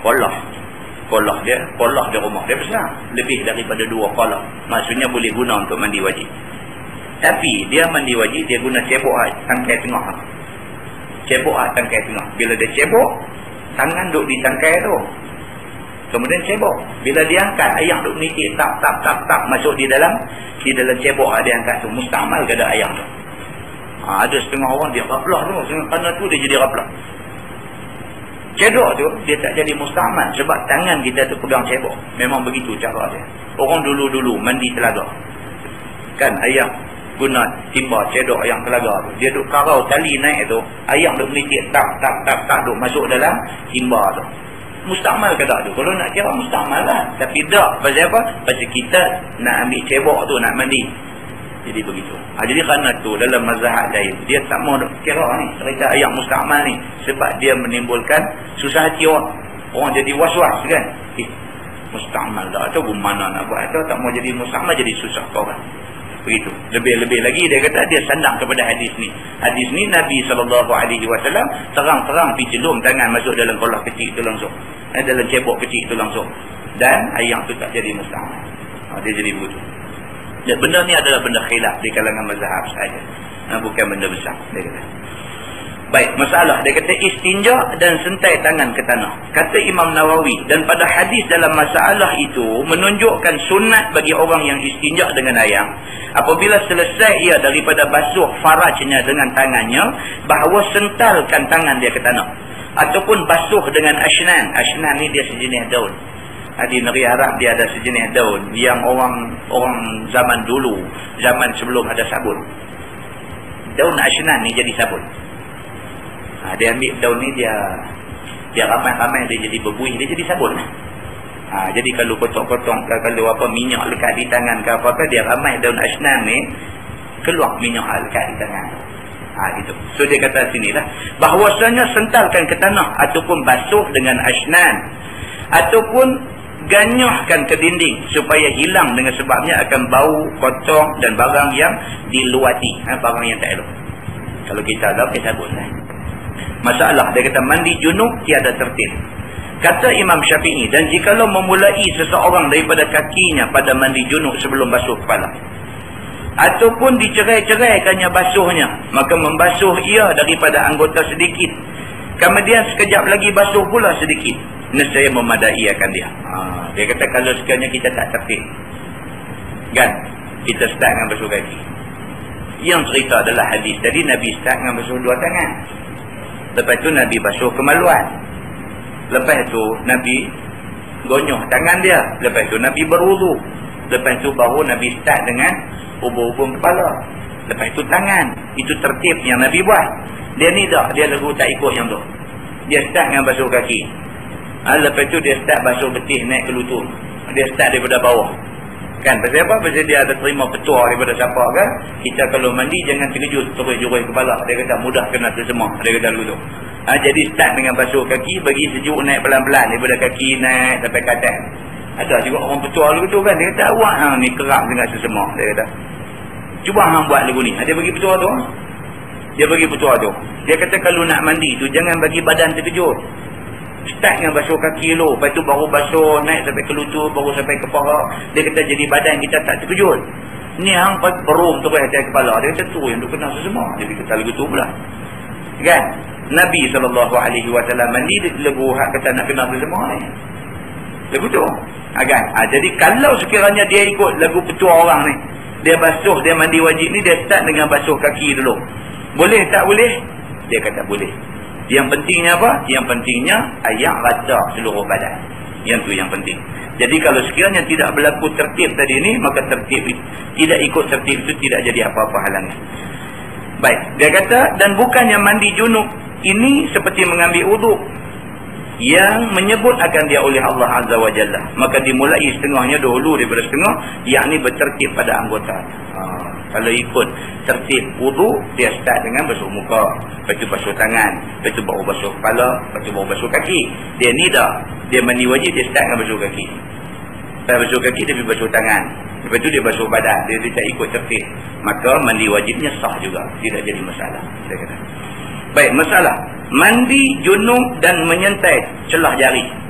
S1: Kolah dia rumah dia besar. Lebih daripada 2 kolah. Maksudnya boleh guna untuk mandi wajib. Tapi dia mandi wajib, dia guna cebok tangkai tengah. Cebok tangkai tengah. Bila dia cebok, tangan duduk di tangkai tu. Kemudian cebok. Bila dia angkat, ayam duduk mikir. Tak. Masuk di dalam cebok dia angkat tu. Mustamal ke ada ayam tu. Ada setengah orang dia raplah tu. Kerana tu dia jadi raplah. Cedok tu dia tak jadi mustamal sebab tangan kita tu pegang cebok. Memang begitu cara dia. Orang dulu-dulu mandi telaga. Kan ayam guna timba cedok ayam telaga tu. Dia duk karau tali naik tu, ayam duk menitik tak duk masuk dalam timba tu. Mustamal ke tak tu? Kalau nak kira mustamal lah. Tapi tak. Pasal apa? Pasal kita nak ambil cebok tu nak mandi. Jadi begitu. Jadi kerana tu dalam mazhab lain dia tak mau kira ni cerita ayat mustamal ni sebab dia menimbulkan susah hati orang. Orang jadi was-was kan. Mustamal dah tu mana nak buat tu, tak mau jadi mustamal jadi susah orang. Begitu. Lebih-lebih lagi dia kata dia sandang kepada hadis ni. Hadis ni Nabi SAW terang-terang pergi celum tangan masuk dalam kolah kecil tu langsung. Dalam cebok kecil tu langsung. Dan ayat tu tak jadi mustamal. Dia jadi begitu. Dan benda ni adalah benda khilaf di kalangan mazhab sahaja. Bukan benda besar. Dia kata. Baik, masalah. Dia kata istinja dan sentai tangan ke tanah. Kata Imam Nawawi. Dan pada hadis dalam masalah itu menunjukkan sunat bagi orang yang istinja dengan ayam. Apabila selesai ia daripada basuh farajnya dengan tangannya, bahawa sentalkan tangan dia ke tanah. Ataupun basuh dengan ashnan. Ashnan ni dia sejenis daun. Di negeri Arab dia ada sejenis daun yang orang zaman dulu, zaman sebelum ada sabun. Daun ashnan ni jadi sabun. Dia ambil daun ni dia ramai-ramai dia jadi berbuih, dia jadi sabun. Jadi kalau potong-potong kalau apa minyak lekat di tangan ke apa-apa, dia ramai daun ashnan ni keluar minyak lekat di tangan. Gitu. So dia kata sinilah bahawasanya sentalkan ke tanah ataupun basuh dengan ashnan ataupun ganyahkan ke dinding supaya hilang dengan sebabnya akan bau, kotor dan barang yang diluati, barang yang tak elok. Kalau kita ada pakai sabun lah. Masalah dia kata mandi junub tiada tertib. Kata Imam Syafi'i, dan jikalau memulai seseorang daripada kakinya pada mandi junub sebelum basuh kepala ataupun dicerai-ceraikannya basuhnya, maka membasuh ia daripada anggota sedikit, kemudian sekejap lagi basuh pula sedikit, nescaya memadai akan dia. Dia kata kalau sekiranya kita tak tertib kan, kita start dengan basuh kaki. Yang cerita adalah hadis tadi Nabi start dengan basuh 2 tangan. Lepas tu Nabi basuh kemaluan. Lepas tu Nabi gonyoh tangan dia. Lepas tu Nabi berwudu. Lepas tu baru Nabi start dengan hubung-hubung kepala. Lepas tu tangan. Itu tertib yang Nabi buat. Dia ni tak, dia lagu tak ikut yang tu. Dia start dengan basuh kaki. Lepas tu dia start basuh betih naik ke lutut. Dia start daripada bawah. Kan, pasal apa? Pasal dia ada terima petua daripada siapa kan. Kita kalau mandi jangan terkejut terus jurus kepala. Dia kata mudah kena tersemak. Dia kata dulu tu. Jadi start dengan basuh kaki, bagi sejuk naik pelan-pelan daripada kaki naik sampai katak. Ada juga orang petua dulu tu kan. Dia kata awak ni kerap dengan tersemak. Dia kata cuba hang buat lagu ni. Dia bagi petua tu. Dia bagi petua tu. Dia kata kalau nak mandi tu jangan bagi badan terkejut. Start dengan basuh kaki dulu. Lepas tu baru basuh naik sampai ke lutut, baru sampai ke paha. Dia kata jadi badan kita tak terkejut. Ni hang berum terus atas kepala. Dia kata tu yang tu kena sesemua. Dia kata lagu tu pula. Kan? Nabi SAW mandi dia lagu hak kata nak kena sesemua ni. Lagu tu. Kan? Jadi kalau sekiranya dia ikut lagu petua orang ni, dia basuh, dia mandi wajib ni, dia start dengan basuh kaki dulu. Boleh tak boleh? Dia kata boleh. Yang pentingnya apa? Yang pentingnya ayat rata seluruh badan. Yang tu yang penting. Jadi kalau sekiranya tidak berlaku tertib tadi ni, maka tertib tidak ikut tertib itu tidak jadi apa-apa halangan. Baik, dia kata dan bukannya mandi junub ini seperti mengambil wuduk yang menyebut akan dia oleh Allah Azza wa Jalla, maka dimulai setengahnya dahulu daripada setengah, yakni bertertib pada anggota. Kalau ikut tertib wudu, dia start dengan basuh muka, lepas tu basuh tangan, lepas tu baru basuh kepala, lepas tu baru basuh kaki. Dia ni dah, dia mandi wajib, dia start dengan basuh kaki. Lepas basuh kaki, dia pergi basuh tangan, lepas tu dia basuh badan. Dia tak ikut tertib, maka mandi wajibnya sah juga, tidak jadi masalah. Saya kata baik, masalah mandi junub dan menyentai celah jari.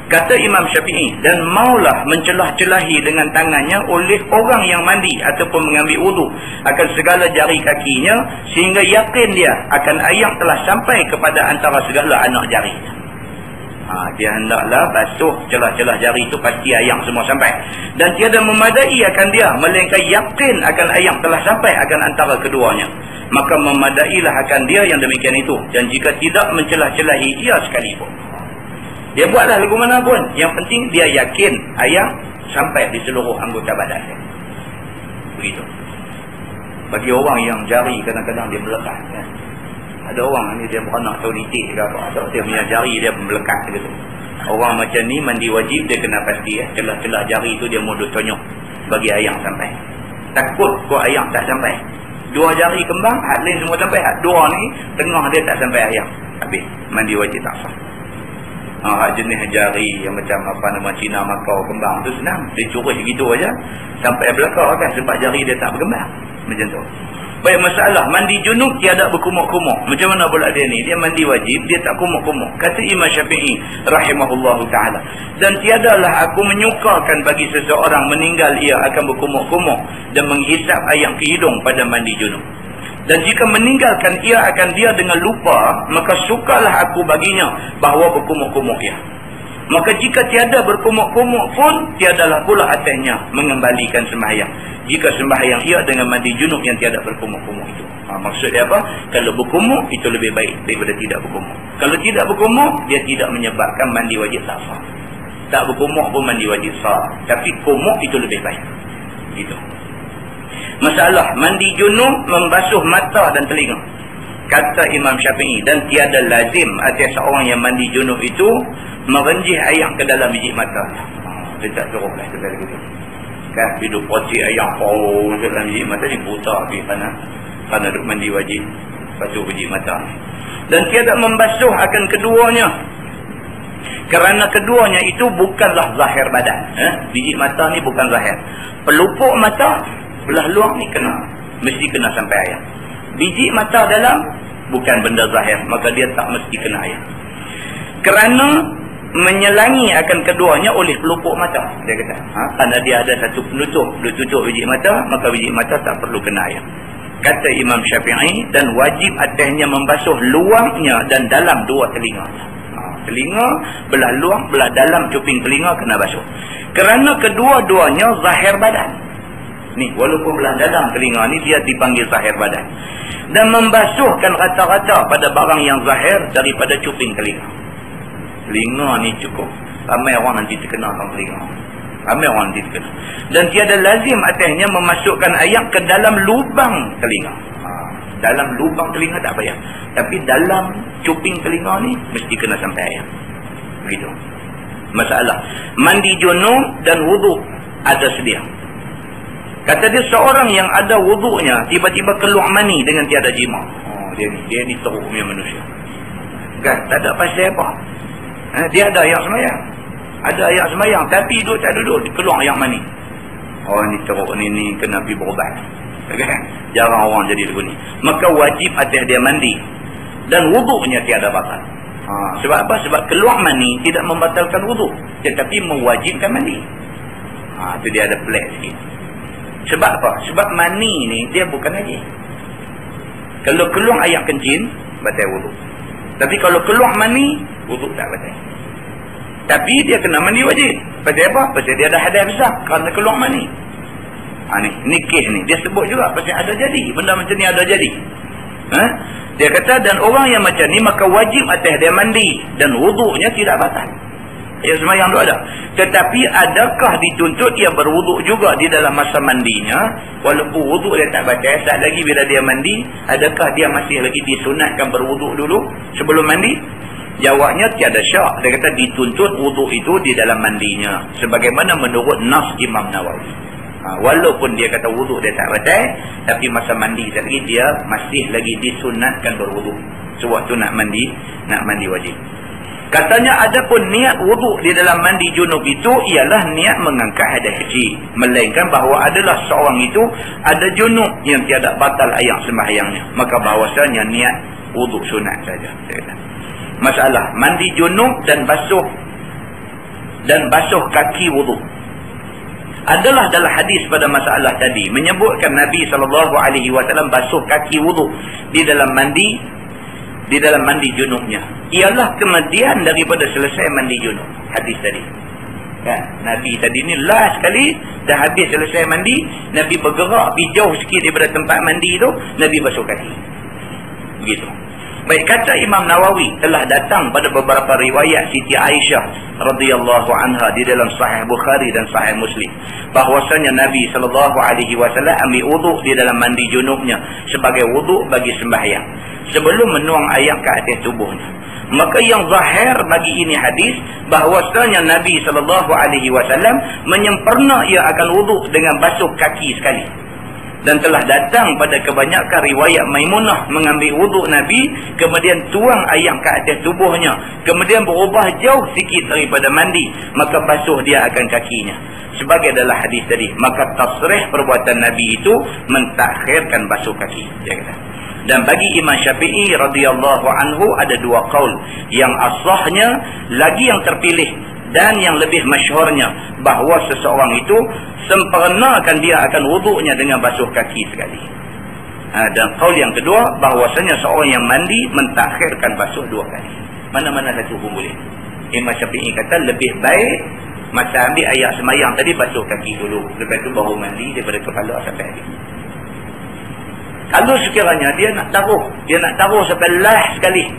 S1: Kata Imam Syafi'i, dan maulah mencelah-celahi dengan tangannya oleh orang yang mandi ataupun mengambil wudu akan segala jari kakinya, sehingga yakin dia akan air telah sampai kepada antara segala anak jarinya. Dia hendaklah basuh celah-celah jari itu, pasti air semua sampai. Dan tiada memadai akan dia, melainkan yakin akan air telah sampai akan antara keduanya. Maka memadailah akan dia yang demikian itu. Dan jika tidak mencelah-celahi ia sekalipun, dia buatlah lagu mana pun, yang penting dia yakin air sampai di seluruh anggota badannya. Begitu. Bagi orang yang jari kadang-kadang dia melekat, kan? Ada orang ni dia beranak tahu nitik ke apa, atau dia punya jari dia melekat gitu. Orang macam ni mandi wajib dia kena pasti celah-celah jari itu dia mudut tonyok bagi air sampai. Takut kau air tak sampai. Dua jari kembang, hak lain semua sampai, hak dua ni tengah dia tak sampai air, habis mandi wajib tak sah. Hak jenis jari yang macam apa nama Cina Makau kembang tu senang, dia curus gitu aja sampai belakang kan, sebab jari dia tak berkembang. Macam tu. Baik, masalah mandi junub tiada berkumuk-kumuk. Macam mana pula dia ni? Dia mandi wajib, dia tak kumuk-kumuk. Kata Imam Syafi'i rahimahullahu ta'ala, dan tiadalah aku menyukakan bagi seseorang meninggal ia akan berkumuk-kumuk dan menghisap air ke hidung pada mandi junub. Dan jika meninggalkan ia akan dia dengan lupa, maka sukalah aku baginya bahawa berkumuk-kumuk ia. Maka jika tiada berkumuk-kumuk pun, tiadalah pula atasnya mengembalikan sembahyang, jika sembahyang ia dengan mandi junub yang tiada berkumuk-kumuk itu. Maksudnya apa? Kalau berkumuk, itu lebih baik daripada tidak berkumuk. Kalau tidak berkumuk, dia tidak menyebabkan mandi wajib tak sah. Tak berkumuk pun mandi wajib sah, tapi kumuk itu lebih baik. Gitu. Masalah mandi junub membasuh mata dan telinga. Kata Imam Syafi'i, dan tiada lazim atas seorang yang mandi junub itu merenjih air ke dalam biji mata. Dia tak suruhlah ke dalam itu. Kan hidup pocik air ke dalam biji mata ni buta kerana duk mandi wajib basuh biji mata. Dan tiada membasuh akan keduanya, kerana keduanya itu bukanlah zahir badan. Biji mata ni bukan zahir. Pelupuk mata belah luar ni mesti kena sampai air. Biji mata dalam bukan benda zahir, maka dia tak mesti kena air. Kerana menyelangi akan keduanya oleh pelupuk mata, dia kata. Kerana dia ada satu penutup, dia tutup biji mata, maka biji mata tak perlu kena air. Kata Imam Syafi'i, dan wajib atasnya membasuh luarnya dan dalam dua telinga. Telinga belah luar, belah dalam cuping telinga kena basuh. Kerana kedua-duanya zahir badan. Ni walaupun belah dalam telinga ni dia dipanggil zahir badan. Dan membasuhkan rata-rata pada barang yang zahir daripada cuping telinga. Telinga ni cukup. Ramai orang nanti terkena dengan telinga. Ramai orang nanti terkena. Dan tiada lazim atasnya memasukkan air ke dalam lubang telinga. Dalam lubang telinga tak payah. Tapi dalam cuping telinga ni mesti kena sampai air. Begitu. Masalah mandi junub dan wudu ada sedia. Kata dia, seorang yang ada wudu'nya tiba-tiba keluar mani dengan tiada jima. Dia ni teruk punya manusia. Kan? Tak ada pasal apa. Dia ada ayat semayang. Ada ayat semayang. Tapi duduk tak duduk, keluar ayat mani. Ni teruk ni kena pergi berubat. Kan? Jarang orang jadi lagu ni. Maka wajib atas dia mandi. Dan wudu'nya tiada batal. Sebab apa? Sebab keluar mani tidak membatalkan wudu'. Tetapi mewajibkan mandi. Itu dia ada pelik sikit. Sebab apa? Sebab mani ni dia bukan najis. Kalau keluar air kencing, batal wudu. Tapi kalau keluar mani, wudu tak batal. Tapi dia kena mandi wajib. Pasal apa? Pasal dia ada hadas besar kerana keluar mani. Ni kes ni dia sebut juga pasal ada jadi. Benda macam ni ada jadi. Dia kata, dan orang yang macam ni maka wajib atas dia mandi dan wudunya tidak batal. Ya, semayang tu ada. Tetapi adakah dituntut dia berwuduk juga di dalam masa mandinya? Walaupun wuduk dia tak batal, saat lagi bila dia mandi, adakah dia masih lagi disunatkan berwuduk dulu sebelum mandi? Jawabnya tiada syak. Dia kata dituntut wuduk itu di dalam mandinya. Sebagaimana menurut nas Imam Nawawi. Walaupun dia kata wuduk dia tak batal, tapi masa mandi lagi dia masih lagi disunatkan berwuduk. Sewaktu nak mandi wajib. Katanya adapun niat wuduk di dalam mandi junub itu ialah niat mengangkat hadas kecil. Melainkan bahawa adalah seorang itu ada junub yang tiada batal ayak sembahyangnya. Maka bahawasanya niat wuduk sunat saja. Masalah mandi junub dan basuh kaki wuduk. Adalah dalam hadis pada masalah tadi menyebutkan Nabi SAW basuh kaki wuduk di dalam mandi junubnya. Ialah kemudian daripada selesai mandi junub. Hadis tadi. Kan? Nabi tadi ni last sekali dah habis selesai mandi, Nabi bergerak pergi jauh sikit daripada tempat mandi tu, Nabi basuh kaki. Begitu. Baik, kata Imam Nawawi telah datang pada beberapa riwayat Siti Aisyah radhiyallahu anha di dalam Sahih Bukhari dan Sahih Muslim bahwasanya Nabi SAW ambil wuduk di dalam mandi junubnya sebagai wuduk bagi sembahyang sebelum menuang air ke atas tubuhnya. Maka yang zahir bagi ini hadis bahwasanya Nabi SAW menyempurna ia akan wuduk dengan basuh kaki sekali. Dan telah datang pada kebanyakan riwayat Maimunah mengambil wuduk Nabi, kemudian tuang air ke atas tubuhnya, kemudian berubah jauh sikit daripada mandi, maka basuh dia akan kakinya. Sebagai dalam hadis tadi, maka tasrih perbuatan Nabi itu mentakhirkan basuh kaki. Dia kata. Dan bagi Imam Syafi'i radhiyallahu anhu ada dua qaul. Yang asahnya lagi yang terpilih dan yang lebih masyhurnya bahawa seseorang itu sempurnakan dia akan wuduknya dengan basuh kaki sekali. Dan qaul yang kedua bahawasanya seorang yang mandi mentakhirkan basuh dua kali. Mana-mana satu pun boleh. Imam Syafi'i kata lebih baik masa ambil air semayang tadi basuh kaki dulu, lepas tu baru mandi daripada kepala sampai kaki. Kalau sekiranya dia nak taruh sampai last sekali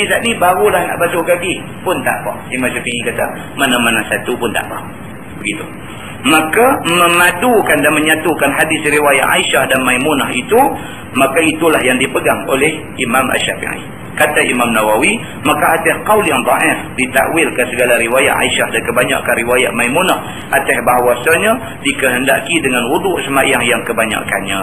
S1: saat ni barulah nak basuh kaki pun tak apa. Imam Syafi'i kata mana-mana satu pun tak apa. Begitu. Maka memadukan dan menyatukan hadis riwayat Aisyah dan Maimunah itu, maka itulah yang dipegang oleh Imam Asy-Syafi'i. Kata Imam Nawawi, maka atas qaul yang dhaif ditakwilkan segala riwayat Aisyah dan kebanyakan riwayat Maimunah atas bahawasanya dikehendaki dengan wuduk sembahyang yang kebanyakannya,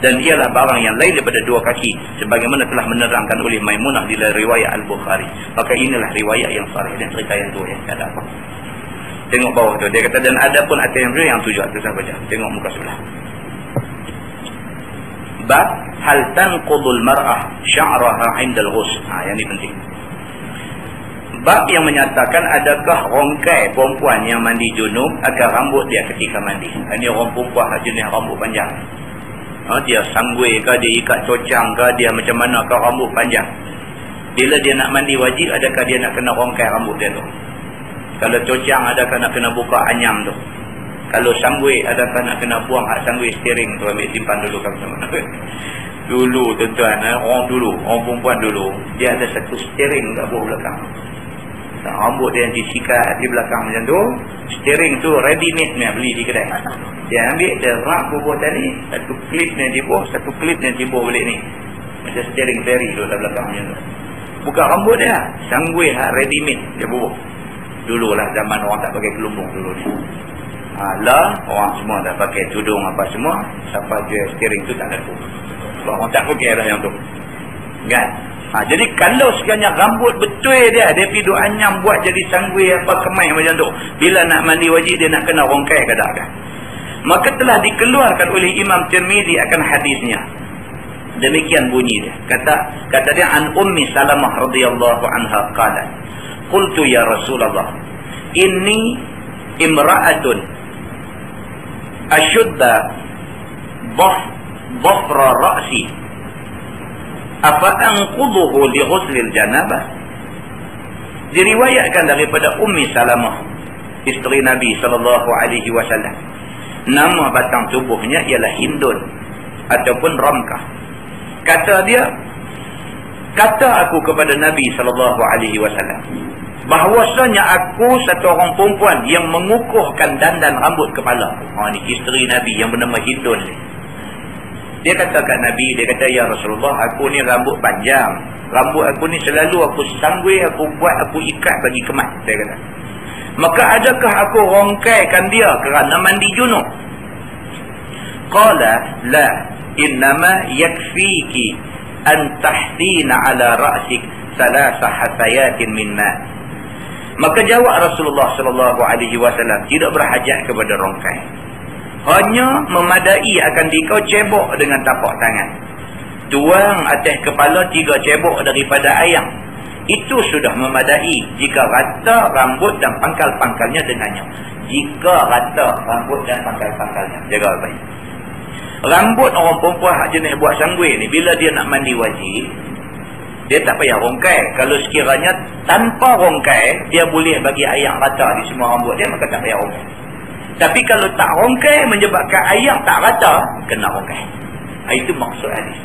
S1: dan ialah barang yang lain daripada dua kaki sebagaimana telah menerangkan oleh Maimunah di dalam riwayat Al-Bukhari. Maka inilah riwayat yang sahih dan cerita yang tu yang ada apa. Tengok bawah tu dia kata, dan ada pun atas yang tujuh atas saya baca. Tengok muka sebelah. Bab hal tanqudul mar'ah sya'raha 'inda al-ghusl. Yang ni penting. Bab yang menyatakan adakah rongkai perempuan yang mandi junub akan rambut dia ketika mandi. Ini orang perempuan jenis rambut panjang. Dia sanggui ke, dia ikat cocang ke, dia macam mana ke rambut panjang. Bila dia nak mandi wajib, adakah dia nak kena rongkai rambut dia tu? Kalau cocang, adakah nak kena buka anyam tu? Kalau sanggui, adakah nak kena buang hak sanggui steering tu, ambil simpan dulu kan macam mana? Dulu tuan-tuan, orang perempuan dulu, dia ada satu steering kat bawah belakang. Rambut dia yang disikat di belakang macam tu, steering tu ready made ni beli di kedai. Dia ambil, dia rak bubur tadi, satu klip ni tibuh balik ni. Macam steering ferry tu kat belakang macam tu. Buka rambut dia, sanggui hak ready made dia bubur. Dululah zaman orang tak pakai kelumbung dulu ni. Orang semua dah pakai tudung apa semua, siapa dia steering tu tak laku. Sebab orang tak pakai dah yang tu. Kan? Jadi kalau sekiranya rambut betul dia pergi duk anyam buat jadi sanggui apa kemai macam tu, bila nak mandi wajib dia nak kena rongkai ke tak kan? Maka telah dikeluarkan oleh Imam Tirmizi akan hadisnya. Demikian bunyi dia. Kata dia an Ummi Salamah radhiyallahu anha qalat, qultu ya Rasulullah, inni imra'atun ashudda dhafra ra'si apa anquduhu li ghuslil janabah. Diriwayatkan daripada Ummi Salamah, isteri Nabi SAW. Nama batang tubuhnya ialah Hindun ataupun Ramkah. Kata dia, kata aku kepada Nabi SAW bahawasanya aku satu orang perempuan yang mengukuhkan dandan rambut kepala. Ni isteri Nabi yang bernama Hindun ni. Dia kata kat Nabi, dia kata, ya Rasulullah, aku ni rambut panjang. Rambut aku ni selalu aku sanggui, aku buat, aku ikat bagi kemas, dia kata. Maka adakah aku rongkaikan dia kerana mandi junub? Qala la, innama yakfiki an tahsina ala ra'sik salasa hasayatin min ma. Maka jawab Rasulullah sallallahu alaihi wasallam, tidak berhajat kepada rongkai. Hanya memadai akan dikau cebok dengan tapak tangan. Tuang atas kepala 3 cebok daripada ayam. Itu sudah memadai jika rata rambut dan pangkal-pangkalnya dengannya. Jika rata rambut dan pangkal-pangkalnya. Jaga baik. Rambut orang perempuan hak jenis buat sanggui ni, bila dia nak mandi wajib, dia tak payah rongkai. Kalau sekiranya tanpa rongkai, dia boleh bagi air rata di semua rambut dia, maka tak payah rongkai. Tapi kalau tak rongkai menyebabkan air tak rata, kena rongkai. Itu maksud hadis.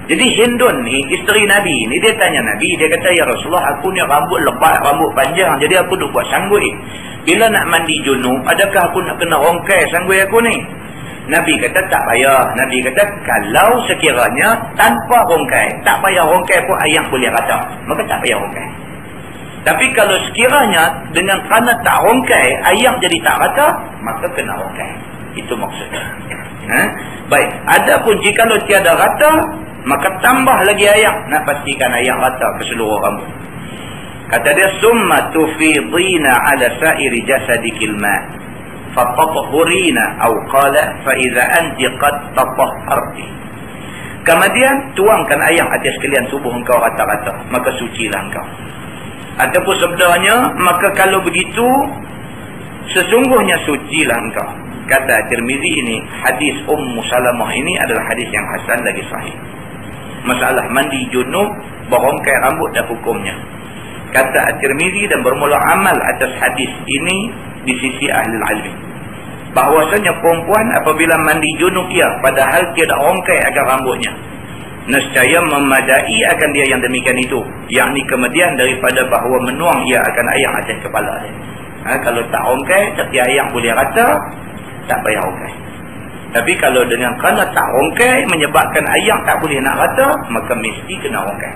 S1: Jadi Hindun ni, isteri Nabi ni, dia tanya Nabi, dia kata, ya Rasulullah, aku ni rambut lebat, rambut panjang, jadi aku duk buat sanggui. Bila nak mandi junub, adakah aku nak kena rongkai sanggui aku ni? Nabi kata tak payah. Nabi kata kalau sekiranya tanpa rongkai, tak payah rongkai pun ayam boleh rata, maka tak payah rongkai. Tapi kalau sekiranya dengan kerana tak rongkai ayam jadi tak rata, maka kena rongkai. Itu maksudnya. Baik, adapun jikalau tiada rata, maka tambah lagi ayam, nak pastikan ayam rata ke seluruh rambut. Kata dia, summa tufidina ala sa'iri jasadikil ma' fatatahurina au qala fa idza anti qad tatahharti. Kemudian tuangkan air atas sekalian tubuh engkau rata-rata, maka sucilah engkau. Ataupun sabdanya, maka kalau begitu sesungguhnya sucilah engkau. Kata Tirmizi, ini hadis Ummu Salamah ini adalah hadis yang hasan lagi sahih. Masalah mandi junub, berongkai rambut dan hukumnya. Kata At-Tirmizi, dan bermula amal atas hadis ini di sisi ahli ilmi, bahwasanya perempuan apabila mandi junub ia padahal tiada rongkai akan rambutnya, nescaya memadai akan dia yang demikian itu, yakni kemudian daripada bahawa menuang ia akan air atas kepala dia. Kalau tak rongkai, tapi air boleh rata, tak payah rongkai. Tapi kalau dengan kerana tak rongkai menyebabkan air tak boleh nak rata, maka mesti kena rongkai.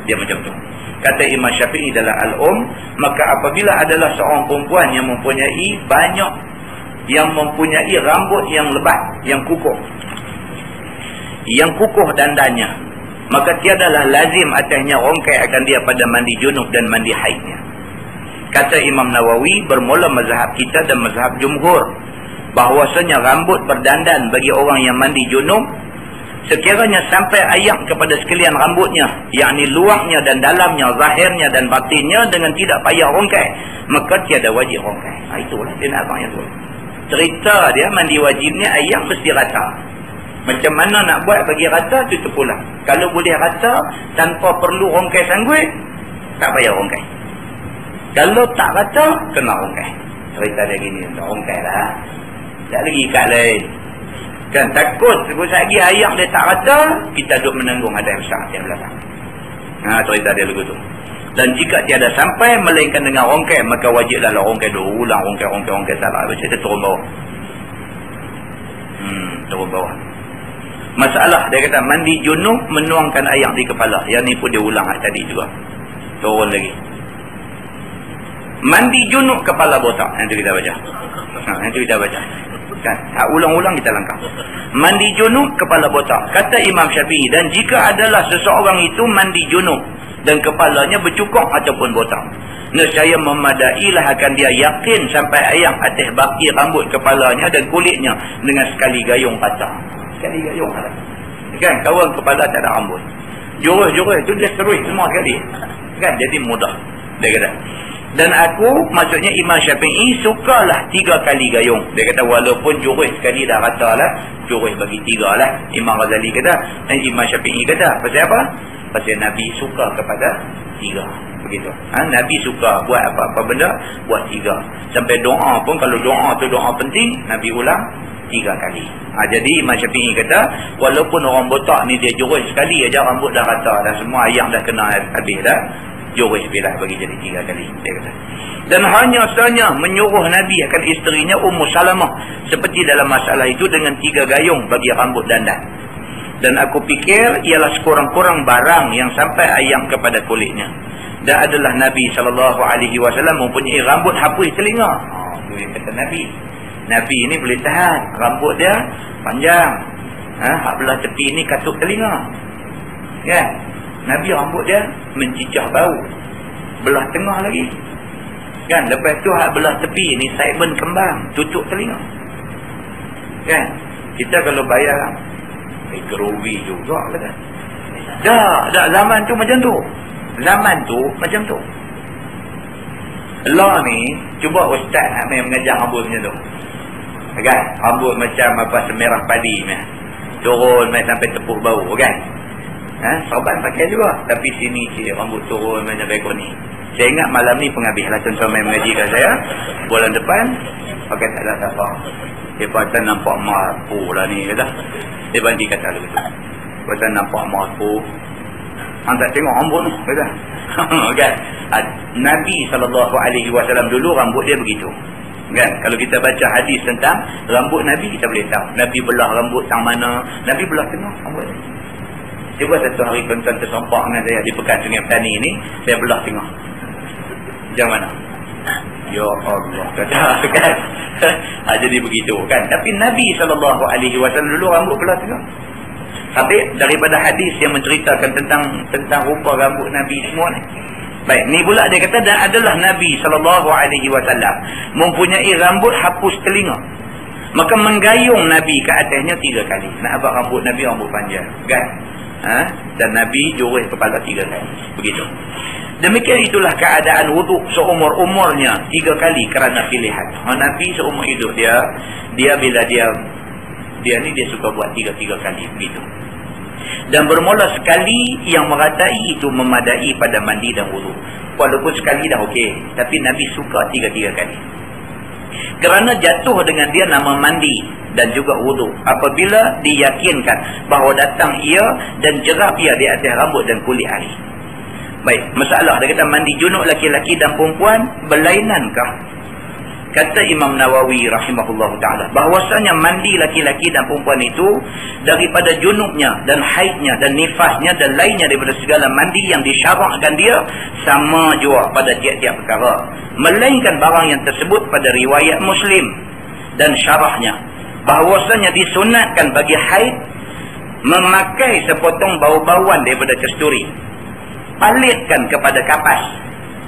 S1: Dia macam tu. Kata Imam Syafi'i dalam Al-Um, maka apabila adalah seorang perempuan yang mempunyai rambut yang lebat, yang kukuh dandannya, maka tiadalah lazim atasnya rongkai akan dia pada mandi junub dan mandi haidnya. Kata Imam Nawawi, bermula mazhab kita dan mazhab jumhur, bahwasanya rambut berdandan bagi orang yang mandi junub, sekiranya sampai ayak kepada sekalian rambutnya, yakni luarnya dan dalamnya, zahirnya dan batinnya, dengan tidak payah rongkai, maka tiada wajib rongkai. Itulah dia nak abang yang tu. Cerita dia mandi wajibnya ayak mesti rata. Macam mana nak buat bagi rata, tu terpulang. Kalau boleh rata tanpa perlu rongkai sanggui, tak payah rongkai. Kalau tak rata, kena rongkai. Cerita dia gini, tak rongkai lah, tak lagi ikat lain. Kan takut sekali ayak dia tak rata, kita duduk menanggung ada yang besar di belakang. Cerita dia begitu. Dan jika tiada sampai melainkan dengan rongkai, maka wajiblah rongkai dulu, ulang rongkai salah, macam dia turun bawah. Turun bawah. Masalah dia kata mandi junub menuangkan air di kepala. Yang ni pun dia ulang tadi juga. Turun lagi. Mandi junub kepala botak. Nanti kita baca. Nanti kita baca. Kan? Ulang-ulang kita langkah. Mandi junub kepala botak. Kata Imam Syafi'i, dan jika adalah seseorang itu mandi junub dan kepalanya bercukur ataupun botak, nescaya memadailah akan dia yakin sampai air atas baki rambut kepalanya dan kulitnya dengan sekali gayung rata. Sekali gayung rata. Kan? Kawan kepala tak ada rambut. Jurus-jurus tu dia serui semua sekali. Kan? Jadi mudah. Dia kata. Dan aku, maksudnya Imam Syafi'i, sukalah 3 kali gayung. Dia kata walaupun jurus sekali dah rata lah, jurus bagi 3 lah. Imam Ghazali kata, dan Imam Syafi'i kata. Pasal apa? Pasal Nabi suka kepada 3. Begitu. Nabi suka buat apa-apa benda, buat 3. Sampai doa pun, kalau doa tu doa penting, Nabi ulang 3 kali. Jadi Imam Syafi'i kata, walaupun orang botak ni dia jurus sekali aja, rambut dah rata dah, semua ayam dah kena habis dah, jurus bilah bagi jadi 3 kali, dia kata. Dan hanya sahaja menyuruh Nabi akan isterinya Ummu Salamah seperti dalam masalah itu dengan 3 gayung bagi rambut dandan. Dan aku fikir ialah sekurang-kurang barang yang sampai ayam kepada kulitnya. Dan adalah Nabi SAW mempunyai rambut hapus telinga. Itu yang kata Nabi. Nabi ini boleh tahan. Rambut dia panjang. Hak belah tepi ni katuk telinga. Kan? Nabi rambut dia mencicah bau. Belah tengah lagi. Kan? Lepas tu hak belah tepi ni segmen kembang. Tutup telinga. Kan? Kita kalau bayar kerugi juga kata. Dah zaman tu macam tu. Zaman tu macam tu. Law ni cuba ustaz nak main mengajar rambut macam tu. Kan? Rambut macam apa semerah padi ni. Turun main sampai tepuk bau kan. Sahabat pakai juga. Tapi sini cik rambut turun macam rekod ni. Saya ingat malam ni penghabislah tuan-tuan main mengaji kat saya. Bulan depan pakai tak ada apa. Dia kata nampak mampu lah ni kata. Dia bagi kata lu tu. Kata nampak mampu. Hang tak tengok rambut tu kata. Kan? Nabi SAW dulu rambut dia begitu. Kan? Kalau kita baca hadis tentang rambut Nabi kita boleh tahu. Nabi belah rambut tang mana? Nabi belah tengah rambut dia. Cuba satu hari tuan-tuan tersompak dengan saya di Pekan Sungai Petani ni, saya belah tengah. Macam mana? Ya Allah kata kan. Jadi begitu kan. Tapi Nabi SAW dulu rambut belah tengah. Habis daripada hadis yang menceritakan tentang rupa rambut Nabi semua ni. Baik, ni pula dia kata dan adalah Nabi SAW mempunyai rambut hapus telinga. Maka menggayung Nabi ke atasnya 3 kali. Nak abang rambut Nabi rambut panjang kan. Dan Nabi jurus kepala 3 kali. Begitu. Demikian itulah keadaan wuduk seumur-umurnya 3 kali kerana pilihan. Nabi seumur hidup dia bila dia suka buat 3 kali begitu. Dan bermula sekali yang meratai itu memadai pada mandi dan wuduk. Walaupun sekali dah okey, tapi Nabi suka 3 kali. Kerana jatuh dengan dia nama mandi dan juga wuduk apabila diyakinkan bahawa datang ia dan jerap ia di atas rambut dan kulit hari. Baik, masalah dia kata mandi junub laki-laki dan perempuan berlainankah? Kata Imam Nawawi rahimahullah ta'ala bahawasanya mandi laki-laki dan perempuan itu daripada junubnya dan haidnya dan nifasnya dan lainnya daripada segala mandi yang disyarakkan dia sama jua pada tiap-tiap perkara, melainkan barang yang tersebut pada riwayat Muslim dan syarahnya bahawasanya disunatkan bagi haid memakai sepotong bau-bauan daripada kasturi, palitkan kepada kapas,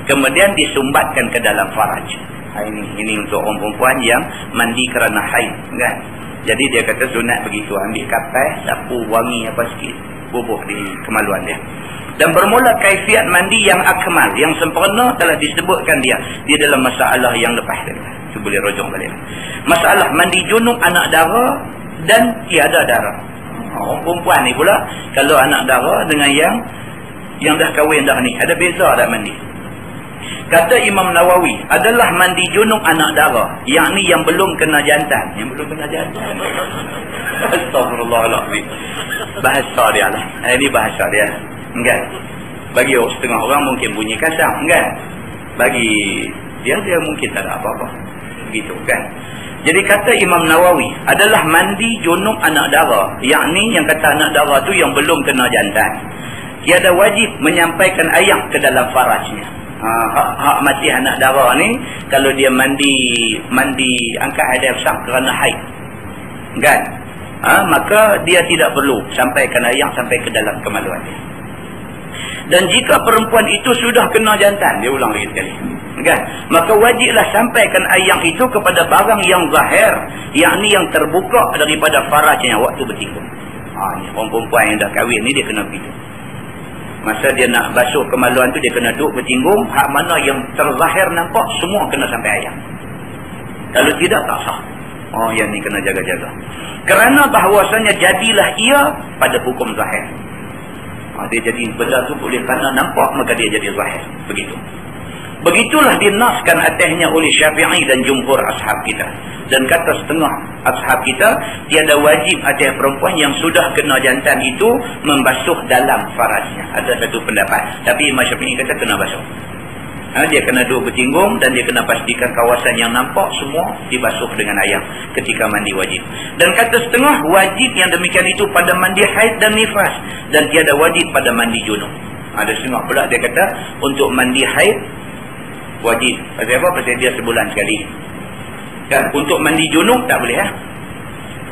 S1: kemudian disumbatkan ke dalam faraj. Ini untuk orang perempuan yang mandi kerana haid kan. Jadi dia kata sunat begitu, ambil kapas, sapu, wangi apa sikit, bubuh di kemaluan dia. Dan bermula kaifiat mandi yang akmal, yang sempurna telah disebutkan dia di dalam masalah yang lepas tadi. Itu boleh rujuk balik. Masalah mandi junub anak dara dan tiada dara. Orang perempuan ni pula kalau anak dara dengan yang dah kahwin dah ni, ada beza tak mandi? Kata Imam Nawawi, adalah mandi junub anak dara, yakni yang belum kena jantan. Yang belum kena jantan. Astagfirullahaladzim. Bahasa dia lah. Ini bahasa dia. Enggak. Bagi setengah orang mungkin bunyi kasar. Enggak. Bagi dia mungkin tak ada apa-apa. Begitu kan. Jadi kata Imam Nawawi, adalah mandi junub anak dara, yakni yang kata anak dara tu yang belum kena jantan. Tiada wajib menyampaikan air ke dalam farajnya. Hak mati anak dara ni kalau dia mandi angkat hadas besar kerana haid kan, maka dia tidak perlu sampaikan air sampai ke dalam kemaluan dia. Dan jika perempuan itu sudah kena jantan, dia ulang lagi sekali kan, maka wajiblah sampaikan air itu kepada barang yang zahir, yakni yang terbuka daripada farajnya waktu bertinggung. Ni orang perempuan yang dah kahwin ni dia kena begitu. Masa dia nak basuh kemaluan tu dia kena duduk bertinggung, hak mana yang terzahir nampak semua kena sampai ayam. Kalau tidak tak sah. Yang ni kena jaga-jaga. Kerana bahawasanya jadilah ia pada hukum zahir. Dia jadi benda tu boleh kerana nampak maka dia jadi zahir. Begitu. Begitulah dinaskan atasnya oleh Syafi'i dan jumhur ashab kita. Dan kata setengah ashab kita, tiada wajib atas perempuan yang sudah kena jantan itu membasuh dalam farajnya. Ada satu pendapat. Tapi Imam Syafi'i kata kena basuh. Dia kena duduk bertinggung dan dia kena pastikan kawasan yang nampak semua dibasuh dengan air ketika mandi wajib. Dan kata setengah, wajib yang demikian itu pada mandi haid dan nifas, dan tiada wajib pada mandi junub. Ada setengah pula dia kata untuk mandi haid wajib. Pasal apa? Pasal dia sebulan sekali. Dan untuk mandi junub tak boleh.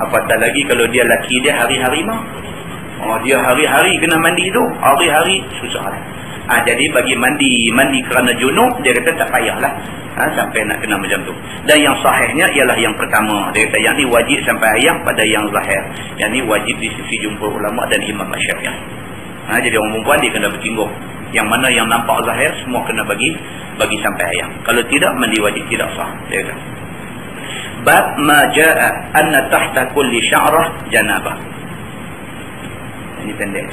S1: Apatah lagi kalau dia laki dia hari-hari mah. Dia hari-hari kena mandi tu, hari-hari susah. Jadi bagi mandi kerana junub, dia kata tak payahlah sampai nak kena macam tu. Dan yang sahihnya ialah yang pertama. Dia kata yang ni wajib sampai ayam pada yang zahir. Yang ni wajib di sisi jumhur ulama dan Imam Syafi'i. Jadi orang perempuan dia kena bertinggung. Yang mana yang nampak zahir semua kena bagi sampai ayam. Kalau tidak, mandi wajib tidak sah. Dia kata bab ma jaa anna tahta kulli sya'rah janabah. Ini pendek.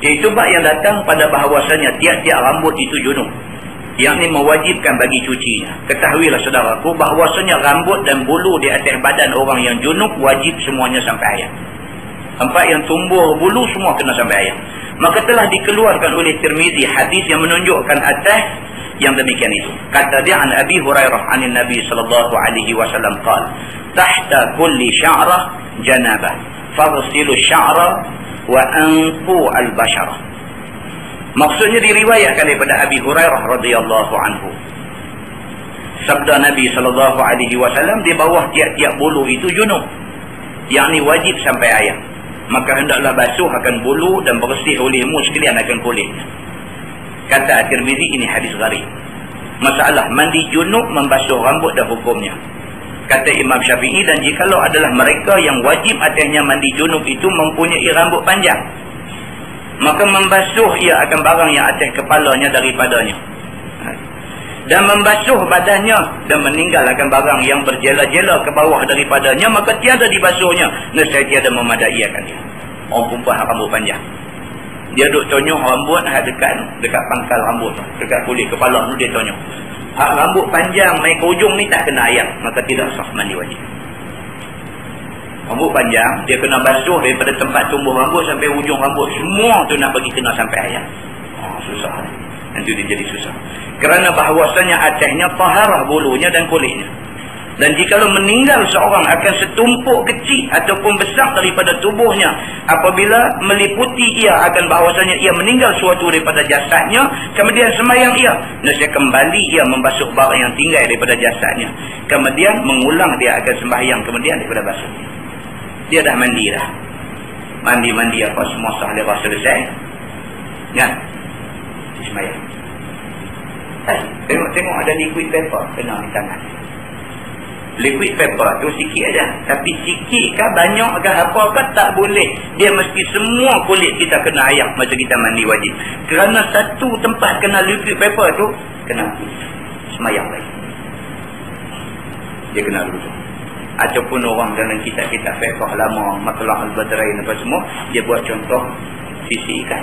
S1: Itu bab yang datang pada bahawasanya tiap-tiap rambut itu junub. Yang ini mewajibkan bagi cucinya. Ketahuilah saudaraku bahawasanya rambut dan bulu di atas badan orang yang junub wajib semuanya sampai air. Tempat yang tumbuh bulu semua kena sampai air. Maka telah dikeluarkan oleh Tirmizi hadis yang menunjukkan atas yang demikian itu. Kata dia an Abi Hurairah anin Nabi sallallahu alaihi wasallam qala tahta kulli sya'rah janabah faghsilu sya'ra wa anqu al-bashara. Maksudnya diriwayatkan daripada Abi Hurairah radhiyallahu anhu. Sabda Nabi sallallahu alaihi wasallam, di bawah tiap-tiap bulu itu junub, yakni wajib sampai air. Maka hendaklah basuh akan bulu dan bersih olehmu sekalian akan kulitnya. Kata At-Tirmizi, ini hadis gharib. Masalah mandi junub membasuh rambut dan hukumnya. Kata Imam Syafi'i, dan jikalau adalah mereka yang wajib atasnya mandi junub itu mempunyai rambut panjang, maka membasuh ia akan barang yang atas kepalanya daripadanya, dan membasuh badannya dan meninggalkan barang yang berjela-jela ke bawah daripadanya, maka tiada dibasuhnya, nescaya tiada memadai akan dia. Orang perempuan rambut panjang, dia duk tonyok rambut dekat pangkal rambut, dekat kulit kepala tu dia tonyok. Rambut panjang main ke ujung ni tak kena air, maka tidak sah mandi wajib. Rambut panjang dia kena basuh daripada tempat tumbuh rambut sampai ujung rambut, semua tu nak bagi kena sampai air. Susah. Nanti dia jadi susah. Kerana bahawasanya atasnya taharah bulunya dan kulitnya. Dan jikalau meninggal seorang akan setumpuk kecil ataupun besar daripada tubuhnya, apabila meliputi ia akan bahawasanya ia meninggal suatu daripada jasadnya, kemudian sembahyang ia, nescaya kembali ia membasuh barang yang tinggal daripada jasadnya, kemudian mengulang dia akan sembahyang kemudian daripada basuh. Dia dah mandi dah. Mandi apa semua sah lepas selesai. Ya. Sembahyang. Tengok ada liquid paper kena di tangan. Liquid paper tu sikit aja, tapi sikit kah banyak kah apa kah tak boleh. Dia mesti semua kulit kita kena air macam kita mandi wajib. Kerana satu tempat kena liquid paper tu kena semayang lagi. Dia kena dulu. Ataupun orang dalam kitab-kitab fiqh lama, Matlah al-Badrain apa semua, dia buat contoh sisi ikan.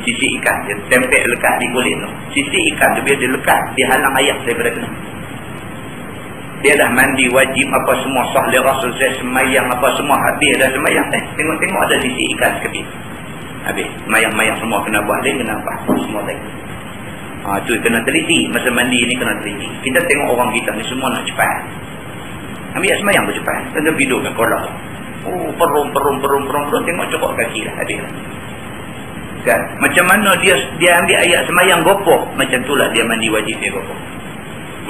S1: Sisi ikan dia tempel lekat di kulit tu. Sisi ikan tu biar dia lekat, dia halang air daripada kena. Dia dah mandi wajib apa semua sah lerah selesai semayang apa semua habis dah semayang. Tengok-tengok ada sisi ikan sekepit. Habis. Mayang-mayang semua kena buat lain, kena apa semua lain. Tu kena teliti. Masa mandi ni kena teliti. Kita tengok orang kita ni semua nak cepat. Ambil semayang tu cepat. Tengok hidup kat kolam. Perum. Tengok cokok kaki dah. Habis lah. Kan? Macam mana dia ambil ayat semayang gopok. Macam tu lah dia mandi wajib dia gopok.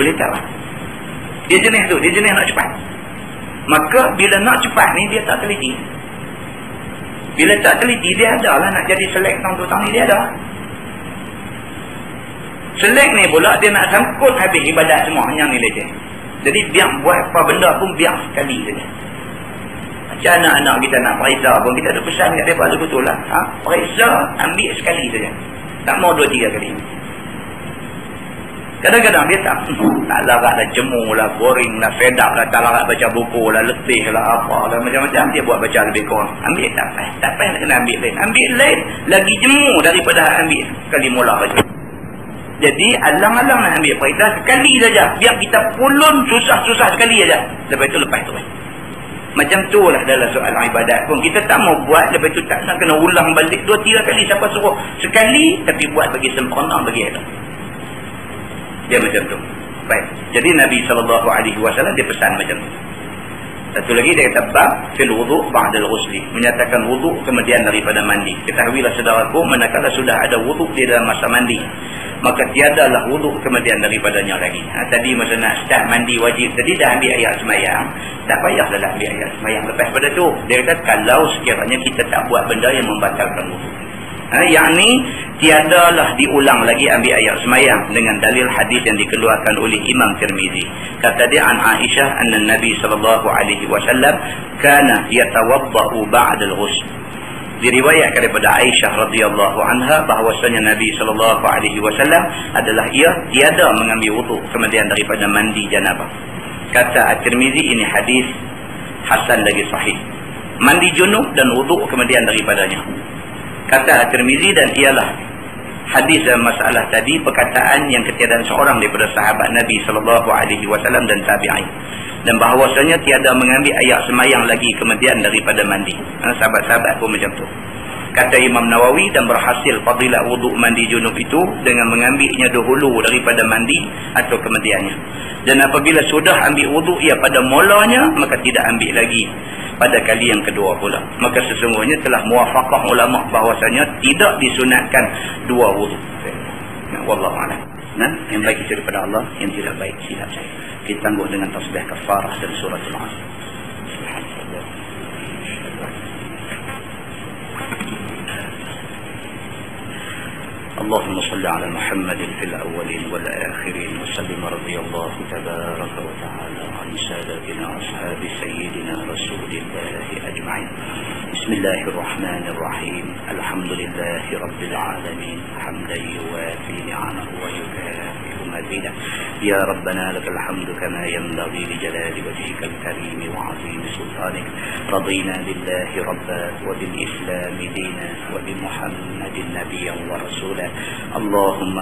S1: Boleh tak lah? Dia jenis tu, dia jenis nak cepat. Maka bila nak cepat ni dia tak teliti. Bila tak teliti dia ada lah nak jadi selek tang ni dia ada. Selek ni pula dia nak sangkut habis ibadat semua yang ni leceh. Jadi biar buat apa benda pun biar sekali saja. Macam anak-anak kita nak periksa pun kita ada pesan kat mereka betul lah. Periksa ambil sekali saja. Tak mau 2-3 kali. Kadang-kadang dia tak larat lah, jemur lah, boring lah, fed up lah, tak larat baca buku lah, letih lah, apa lah, macam-macam dia buat baca lebih kurang. Ambil tak payah nak kena ambil lain. Ambil lain lagi jemur daripada ambil sekali mula baca. Jadi alang-alang nak ambil perintah sekali saja, biar kita pulun susah-susah sekali saja. Lepas itu lepas tu. Macam tu lah dalam soal ibadat pun. Kita tak mau buat, lepas tu tak nak kena ulang balik 2-3 kali siapa suruh. Sekali, tapi buat bagi sempurna bagi Allah. Dia macam tu. Baik. Jadi Nabi SAW dia pesan macam tu. Satu lagi dia kata bab fil wudu' ba'dal ghusli, menyatakan wudu' kemudian daripada mandi. Ketahuilah saudaraku, manakala sudah ada wudu' di dalam masa mandi, maka tiadalah wudu' kemudian daripadanya lagi. Tadi masa nak start mandi wajib tadi dah ambil ayat semayang, tak payahlah ambil ayat semayang lepas pada tu. Dia kata kalau sekiranya kita tak buat benda yang membatalkan wudu', yakni tiadalah diulang lagi ambil ayat semayang dengan dalil hadis yang dikeluarkan oleh Imam Tirmizi. Kata dia an Aisyah anna Nabi sallallahu alaihi wasallam kana yatawaddau ba'da al-ghusl. Diriwayatkan daripada Aisyah radhiyallahu anha bahwasanya Nabi sallallahu alaihi wasallam adalah ia tiada mengambil wuduk kemudian daripada mandi janabah. Kata At-Tirmizi ini hadis hasan lagi sahih. Mandi junub dan wuduk kemudian daripadanya. Kata At-Tirmizi, dan ialah hadis dalam masalah tadi perkataan yang ketiadaan seorang daripada sahabat Nabi SAW dan tabi'in, dan bahawasanya tiada mengambil ayat semayang lagi kemudian daripada mandi. Sahabat-sahabat pun macam tu. Kata Imam Nawawi, dan berhasil fadilat wuduk mandi junub itu dengan mengambilnya dahulu daripada mandi atau kemudiannya. Dan apabila sudah ambil wuduk ia pada mulanya, maka tidak ambil lagi pada kali yang kedua pula. Maka sesungguhnya telah muwafaqah ulama bahwasanya tidak disunatkan 2 wuduk. Wallahu a'lam. Yang baik itu daripada Allah, yang tidak baik silap saya. Kita tangguh dengan tasbih kafarah dan surah Al-Asr. اللهم صل على محمد في الأولين والآخرين وسلم رضي الله تبارك وتعالى عن سادتنا أصحاب سيدنا رسول الله أجمعين. بسم الله الرحمن الرحيم. الحمد لله رب العالمين حمدا يوافي نعمه ويكافئ مزيدا. يا ربنا لك الحمد كما ينبغي لجلال وجهك الكريم وعظيم سلطانك. رضينا بالله ربا وبالإسلام دينا وبمحمد نبيا ورسولا. اللهم